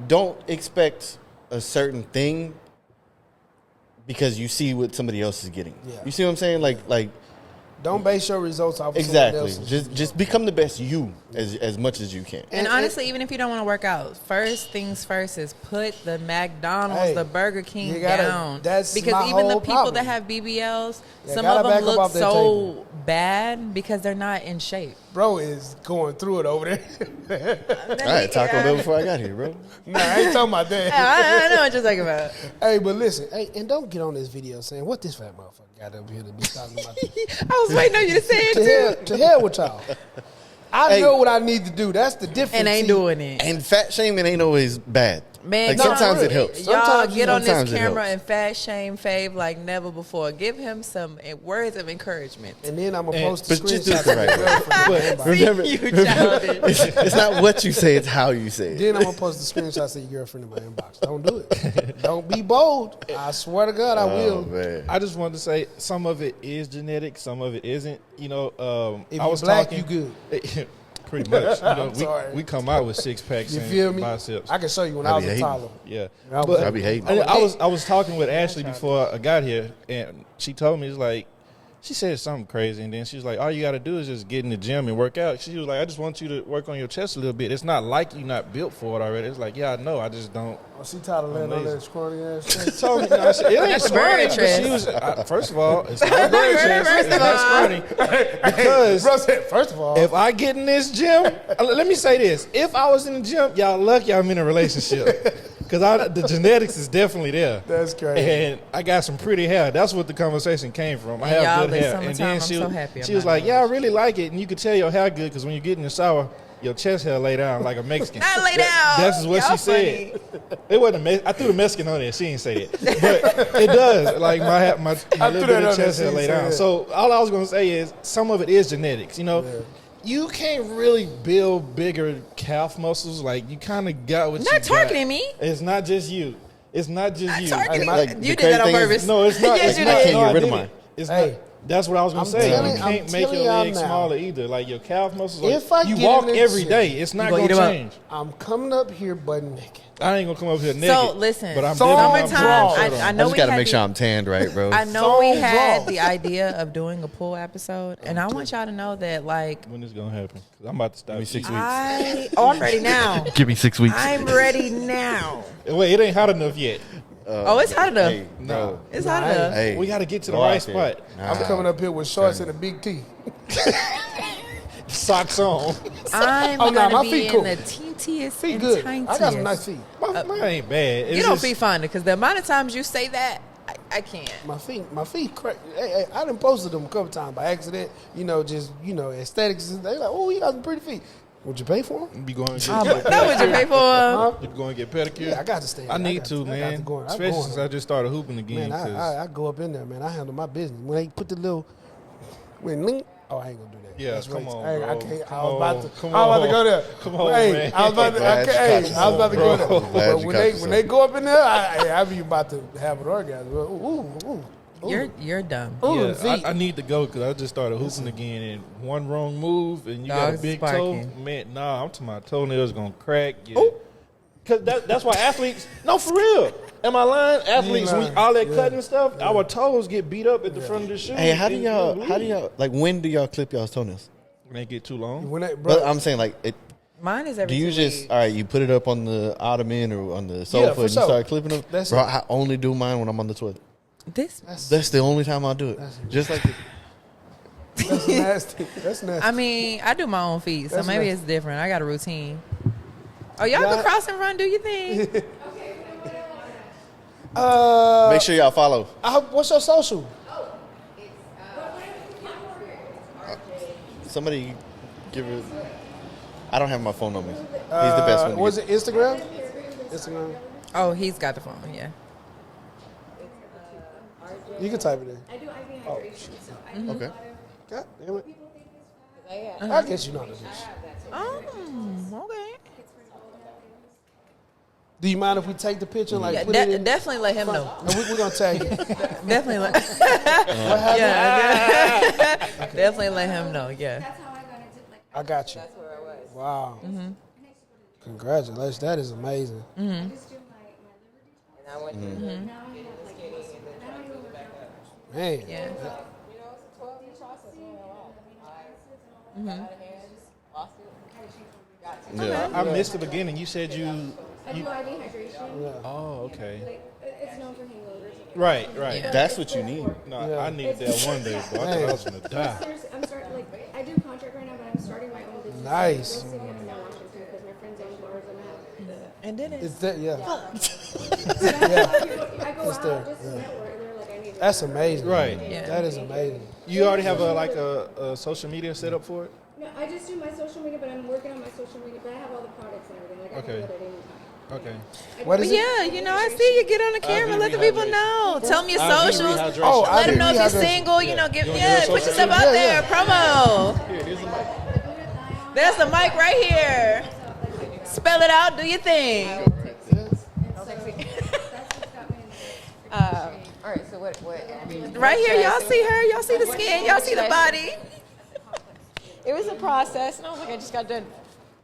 don't expect a certain thing because you see what somebody else is getting. Yeah. You see what I'm saying? Like don't base your results off of exactly. somebody else's. Just become the best you. as much as you can. And honestly, even if you don't want to work out, first things first is put the McDonald's, the Burger King down. That's because my even the whole people problem. that have BBLs, They some gotta of them back up look off that so table. bad because they're not in shape. Bro is going through it over there. I had Taco Bell before I got here, bro. Nah, I ain't talking about that. I know what you're talking about. Hey, but listen, hey, and don't get on this video saying what this fat motherfucker got up here to be talking about. I was waiting on you to say it too. To hell with y'all. I know what I need to do. That's the difference. And ain't doing it. And fat shaming ain't always bad. Man, like sometimes it helps. Y'all get on this Sometimes it camera helps. and fat shame Fave like never before. Give him some words of encouragement. And then I'm gonna post the But you do screenshots. it the right way. Remember, you childish. it's not what you say; it's how you say it. Then I'm gonna post the screenshots of your girlfriend in my inbox. Don't do it. Don't be bold. I swear to God, I will. Man. I just wanted to say some of it is genetic, some of it isn't. You know, If I you was black, talking. you good. Pretty much. You know, sorry. we come out with six packs You and feel me? biceps. I can show you when I I be was a hating. toddler. Yeah, I be hating. I was talking with Ashley before I got here, and she told me, it's like, she said something crazy, and then she was like, all you got to do is just get in the gym and work out. She was like, I just want you to work on your chest a little bit. It's not like you're not built for it already. It's like, yeah, I know, I just don't. Oh, she tired of laying on that scrawny ass She chest. told me, no, it ain't That's the burner scrawny, but she was, first of all, it's not burner chest, First it's of not all. scrawny, because Bro said, first of all, if I get in this gym, let me say this. If I was in the gym, y'all lucky I'm in a relationship. Because the genetics is definitely there. that's crazy. And I got some pretty hair. That's what the conversation came from. I And y'all, have good this hair. summertime, And then I'm she, so happy she I'm was not like, in yeah, I really like it. And you could tell your hair good because when you get in the shower, your chest hair lay down like a Mexican. Not lay down. That's what Y'all she said. It wasn't I threw the Mexican on there. She didn't say it. But it does. Like my little threw bit that of on chest there. hair She lay said down. it. So all I was going to say is some of it is genetics. You know, you can't really build bigger calf muscles. Like you kind of got what you Not got. targeting me. It's not just you. It's not just you. Targeting Like, me. the You did crazy that on thing is- purpose. No, it's not. Yes, it's you not. did. can't No, get I rid of didn't. mine. It's Hey. not. That's what I was gonna I'm say. telling- You I'm can't make your telling y'all legs now. smaller either. Like your calf muscles. Like, If I you get walk in this every shit, day, it's not you gonna gonna eat 'em up. change. I'm coming up here butt naked. I ain't gonna come up here naked. So listen, but I'm Summertime, definitely gonna put my shirt I on. know I just we got to had make the- sure I'm tanned right, bro. I know we So had raw. the idea of doing a pool episode, and I want y'all to know that, like, When is gonna happen? 'Cause I'm about to stop. Give me 6 eating. weeks. I'm ready now. Give me 6 weeks. I'm ready now. Wait, it ain't hot enough yet. Oh, it's hot enough. Hey, bro. It's hot Nah, enough. Hey, We got to get to the go right out there. spot. I'm coming up here with shorts and a big tee. Socks on. I'm Oh, nah, gonna my be feet in cool. the teentiest Feet and good. tiniest. I got some nice feet. Mine ain't bad. It's You don't just- feet finder because the amount of times you say that, I can't. My feet. Hey, I done posted them a couple times by accident. You know, just aesthetics. They like, oh, you got some pretty feet. Would you pay for them? You be going to Oh, get, but that would you pay for? Huh? you be going to get pedicure. Yeah, I got to stay. I need to, man. Especially since I just started hooping again. Man, 'cause I go up in there, man. I handle my business. When they put the little, I ain't gonna do that. Yeah, That's come racist. on, I bro. can't. Come I was about on. to. Come I was about to on. go there. Come on, hey, man. I was about to. Glad you caught I was about to go yourself, there. bro. Glad But you when caught they yourself. go up in there, I be about to have an orgasm. Ooh. You're dumb. Ooh, Yeah, feet. I need to go because I just started hooping again, and one wrong move, and you got a Dogs big barking. toe. Man, nah, I'm talking about toenails gonna crack. Yeah. Cause that's why athletes. No, for real. Am I lying? Athletes, lying. all that Yeah. cutting and stuff, our toes get beat up at the front of the shoe. Hey, how do It- y'all, like, when do y'all clip y'all's toenails? when they get too long? When they, bro, But I'm saying, like, Mine is every do you 2 just, weeks. all right, you put it up on the ottoman or on the Yeah, sofa for and sure. you start clipping them? That's Bro, it. I only do mine when I'm on the toilet. This, That's the only time I'll do it. Just like that's nasty. That's nasty. I mean, I do my own feet, so That's maybe nice. it's different. I got a routine. Oh, y'all Yeah. can cross and run, do your thing. make sure y'all follow. What's your social? Somebody give it. I don't have my phone on me. He's the best one. to Was get. it Instagram? Instagram. Oh, he's got the phone, yeah. You can type it in. I do IV hydration, so I do Okay. a lot of God damn it. people think this is I guess you know how to do this. Oh, okay. Do you mind if we take the picture and like Yeah, put it in? definitely let him know. No, we're gonna tag it. Definitely let. What happened? Yeah, definitely let him know. Yeah. that's how I got into like I got you. where I was. Wow. Congratulations. That is amazing. I just do my liver detox. And I went Now I have like and I don't even work out. Man. Yeah. Yeah. I missed the beginning. You said you. I do IV hydration. Oh, okay. Like, it's known for hangovers. Right, right. Yeah. That's what you need. No, Yeah. I needed that one day, but I thought I was gonna die. Seriously, I'm starting, like, I do contract right now, but I'm starting my own business. Nice. I'm in Washington because my friends own bars and And then It's it's that, yeah. I go It's out there, just to yeah. network, and they're like, I need to. That's amazing. Right. Yeah. That is amazing. You already have a social media set up for it? No, I just do my social media, but I'm working on my social media, but I have all the products and everything. Like, I Okay. can do it at any time. Okay. What is it? yeah, you know, I see you get on the camera, let the people know. Tell them your IV socials. rehydration. Oh, Let them IV know if you're rehydration. single. You know, give You wanna give us put social yourself media? out Yeah, there. Promo. Here, here's the mic. There's the mic right here. Spell it out. Do your thing. All right, so what? Right here, y'all see her. Y'all see the skin. Y'all see the body. It was a process, and I was like, I just got done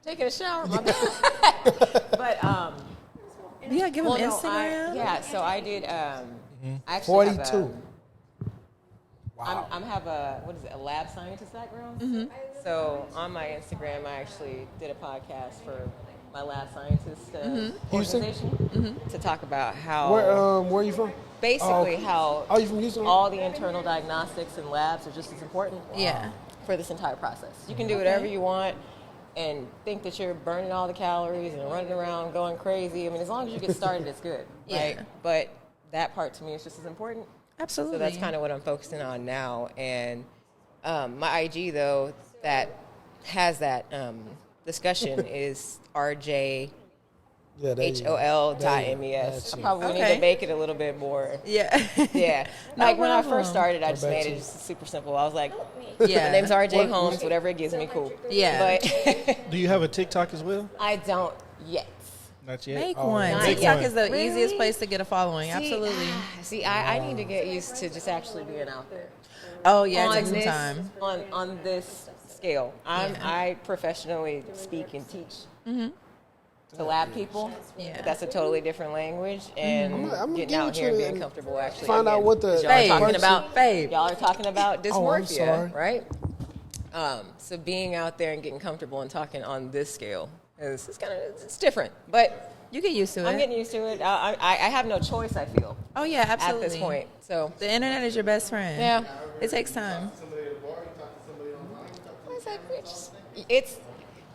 taking a shower. My bad. But Yeah, give them well, no, Instagram. yeah. So I did. I actually 42. Have I'm have a what is it? A lab scientist background. So on my Instagram, I actually did a podcast for my lab scientist organization to talk about how Where are you from? basically how Oh, you from Houston? all the internal diagnostics and labs are just as important. Yeah. For this entire process. You can do whatever you want and think that you're burning all the calories and running around going crazy. I mean, as long as you get started, it's good. Right? Yeah. But that part to me is just as important. Absolutely. So that's kind of what I'm focusing on now. And my IG, though, that has that discussion is RJ. Yeah, there you go. HOL.mes. That's I you. probably need Okay. to make it a little bit more. Yeah. Yeah. No Like when I problem. first started, I just back made to it you. just super simple. I was like, Yeah. my name's RJ What- Holmes, whatever it gives me, cool. Yeah. But Do you have a TikTok as well? I don't yet. Not yet. Make Oh, one. not TikTok yet. is the Really? easiest place to get a following. Absolutely. See, I need to get used to just actually being out there. Oh yeah, it on takes some this, time. On this scale. Yeah. I professionally speak and teach to lab people. Yeah. But that's a totally different language. And I'm gonna getting give out it here to and you being and comfortable actually. find out again, what the 'cause y'all are Babe. talking person- about. Babe. Y'all are talking about Oh, I'm dysmorphia, sorry. right? So being out there and getting comfortable and talking on this scale is kind of it's different, but You get used to it. I'm getting used to it. I have no choice. I feel Oh yeah, absolutely. at this point. So The internet is your best friend. yeah, It takes time. it's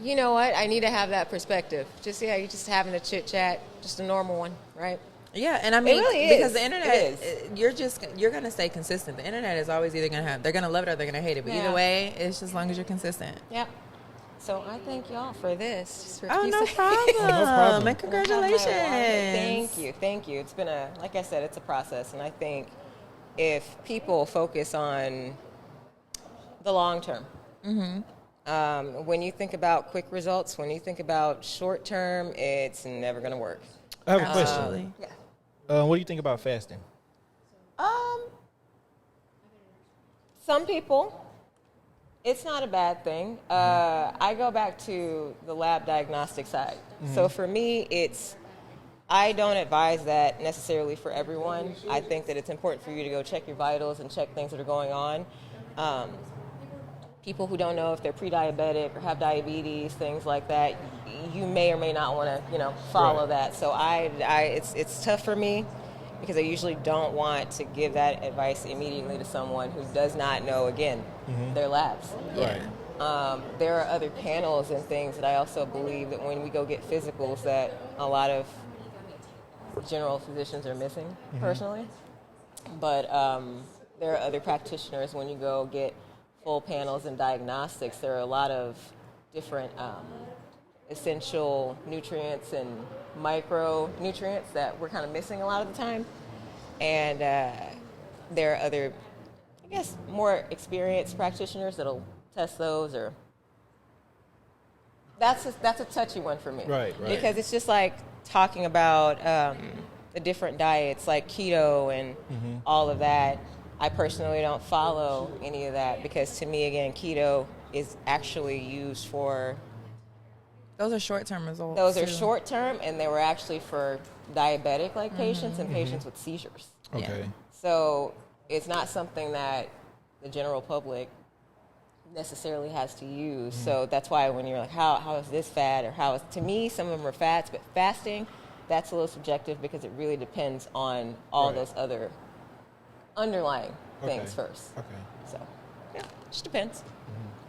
you know what? I need to have that perspective. Just you just having a chit chat, just a normal one, right? Yeah, and I mean, really because is. the internet, It you're gonna stay consistent. The internet is always either they're gonna love it or they're gonna hate it. But Yeah. either way, it's just as long as you're consistent. Yep. So I thank y'all for this. Just for a Oh few no seconds. problem. No problem. And congratulations. Thank you. It's been like I said, it's a process, and I think if people focus on the long term, when you think about quick results, when you think about short term, it's never going to work. I have a question. Absolutely. Yeah. What do you think about fasting? Some people, it's not a bad thing. I go back to the lab diagnostic side. So for me, I don't advise that necessarily for everyone. I think that it's important for you to go check your vitals and check things that are going on. People who don't know if they're pre-diabetic or have diabetes, things like that, you may or may not want to, follow Right. that. So it's tough for me because I usually don't want to give that advice immediately to someone who does not know, again, their labs. Yeah. Right. There are other panels and things that I also believe that when we go get physicals that a lot of general physicians are missing personally. But there are other practitioners when you go get full panels and diagnostics. There are a lot of different essential nutrients and micronutrients that we're kind of missing a lot of the time. And there are other, I guess, more experienced practitioners that'll test those or that's a touchy one for me. Right. Because it's just like talking about the different diets like keto and all of that. I personally don't follow any of that because to me, again, keto is actually used for, Those are short-term results. those are too. short term and they were actually for diabetic like patients and patients with seizures. Okay. So it's not something that the general public necessarily has to use. So that's why when you're like, how is this fat, or how is, to me, some of them are fats, but fasting, that's a little subjective because it really depends on all those other underlying things first. Okay. So, yeah, just depends.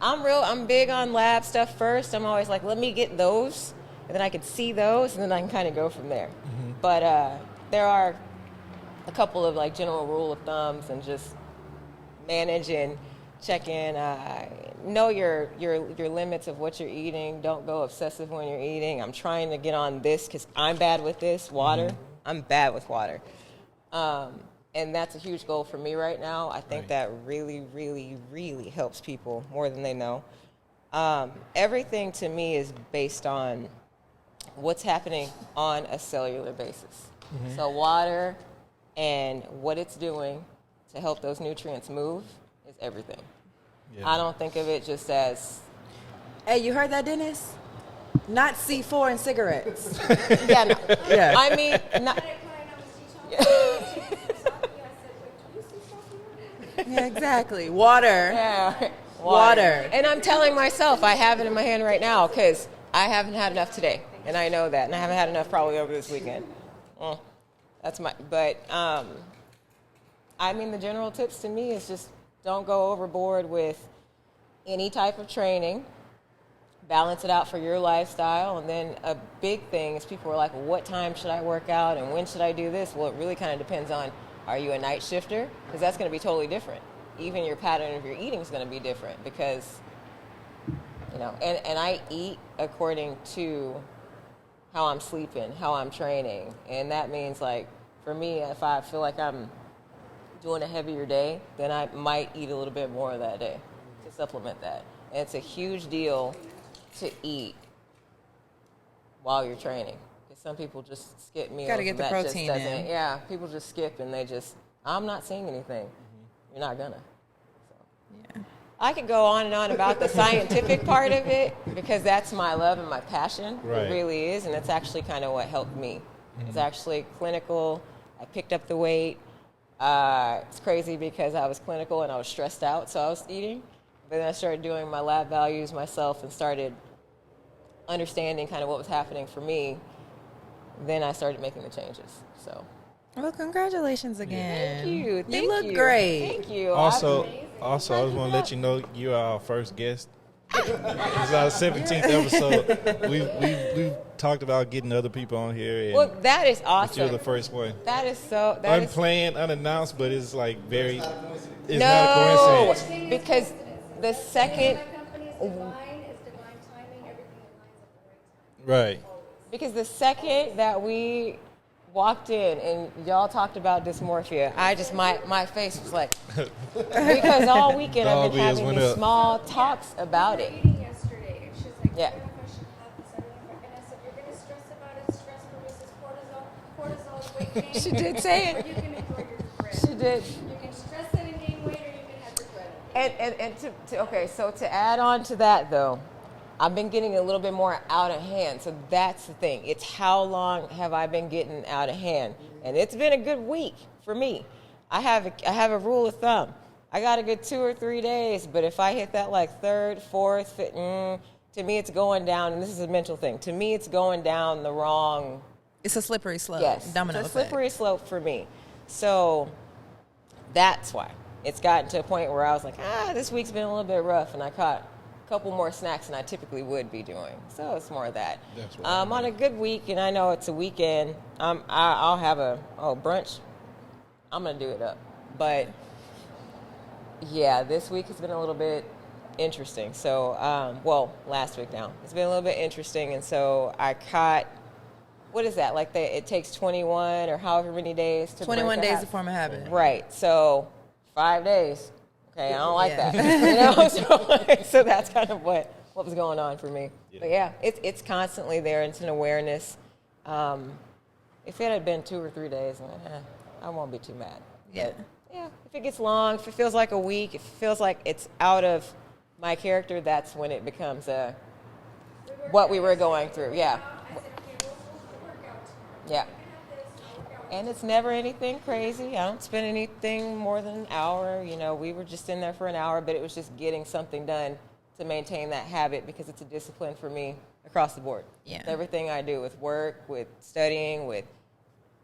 I'm big on lab stuff first. I'm always like, let me get those, and then I can see those, and then I can kind of go from there. But there are a couple of like general rule of thumbs, and just manage and check in. Know your limits of what you're eating. Don't go obsessive when you're eating. I'm trying to get on this because I'm bad with this. Water. I'm bad with water. And that's a huge goal for me right now. I think that really, really, really helps people more than they know. Everything to me is based on what's happening on a cellular basis. So water and what it's doing to help those nutrients move is everything. Yeah. I don't think of it just as... Hey, you heard that, Dennis? Not C4 and cigarettes. Yeah, no. Yeah. I mean, not... Yeah, exactly. Water. Yeah. Water. And I'm telling myself I have it in my hand right now because I haven't had enough today. And I know that. And I haven't had enough probably over this weekend. That's my... But, I mean, the general tips to me is just don't go overboard with any type of training. Balance it out for your lifestyle. And then a big thing is people are like, well, what time should I work out and when should I do this? Well, it really kind of depends on, are you a night shifter? Because that's going to be totally different. Even your pattern of your eating is going to be different because, you know, and I eat according to how I'm sleeping, how I'm training. And that means, like, for me, if I feel like I'm doing a heavier day, then I might eat a little bit more of that day to supplement that. And it's a huge deal to eat while you're training. Because some people just skip meals. Gotta get the protein in. Yeah, people just skip and they just, I'm not seeing anything. You're not gonna. So. Yeah. I could go on and on about the scientific part of it because that's my love and my passion. Right. It really is, and it's actually kind of what helped me. It's actually clinical. I picked up the weight. It's crazy because I was clinical and I was stressed out, so I was eating. But then I started doing my lab values myself and started understanding kind of what was happening for me. Then I started making the changes. So, well, congratulations again. Thank you. You look great. Thank you. Also, I just want to let you know you are our first guest. This is our 17th episode. We've talked about getting other people on here. And well, that is awesome. You're the first one. That is so. Unplanned, unannounced, but it's like very. It's no, not a coincidence. Because the second. Right. Because the second that we walked in and y'all talked about dysmorphia, I just my face was like, because all weekend I've been having these small talks about it. Yesterday, and she's like, yeah. And I said, you're going to stress about it. Stress produces cortisol. Cortisol is weight gain. She did say it. You can enjoy your bread. She did. You can stress it and gain weight, or you can have your bread. And okay, so to add on to that though, I've been getting a little bit more out of hand. So that's the thing. It's how long have I been getting out of hand? And it's been a good week for me. I have a rule of thumb. I got a good 2 or 3 days, but if I hit that like third, fourth, to me it's going down, and this is a mental thing. To me it's going down the wrong. It's a slippery slope. Yes, Domino it's a slippery slope for me. So that's why it's gotten to a point where I was like, this week's been a little bit rough, and I caught couple more snacks than I typically would be doing. So it's more of that. On a good week, and I know it's a weekend, I'll have a brunch. I'm going to do it up. But, yeah, this week has been a little bit interesting. So, last week now. It's been a little bit interesting, and so I caught, what is that? Like it takes 21 or however many days to 21 days to form a habit. Right. So 5 days. Okay, I don't like that. You know? So that's kind of what was going on for me. Yeah. But yeah, it's constantly there. It's an awareness. If it had been 2 or 3 days, I won't be too mad. Yeah. But, yeah, if it gets long, if it feels like a week, if it feels like it's out of my character, that's when it becomes what we were going through. Yeah. Yeah. And it's never anything crazy. I don't spend anything more than an hour. You know, we were just in there for an hour, but it was just getting something done to maintain that habit because it's a discipline for me across the board. Yeah. Everything I do with work, with studying, with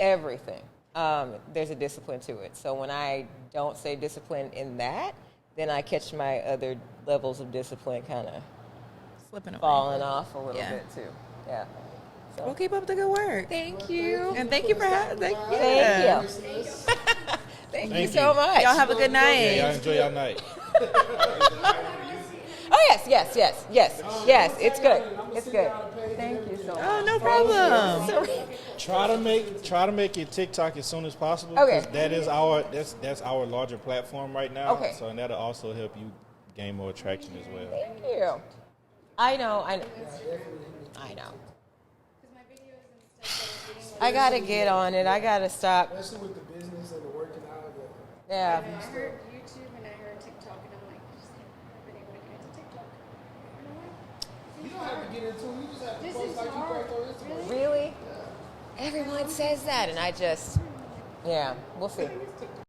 everything, there's a discipline to it. So when I don't say discipline in that, then I catch my other levels of discipline kind of Slipping away. falling off a little Yeah. bit too. Yeah. So. Well, keep up the good work. Thank you. And thank you for having. Thank you. Thank you. Thank you so much. Y'all have a good night. Yeah, y'all enjoy your night. Oh yes. It's good. It's good. Thank you so much. Oh, no problem. Try to make your TikTok as soon as possible. Okay. 'Cause that's our larger platform right now. Okay. So that'll also help you gain more traction as well. Thank you. I know. I gotta get on it. I gotta stop. Especially with the business and the working out. Yeah. I heard YouTube and I heard TikTok, and I'm like, I just haven't been able to get into TikTok. You know what? You don't have to get into it. You just have to This post is like you hard. post on Instagram. Really? Everyone says that, and I just, yeah, we'll see.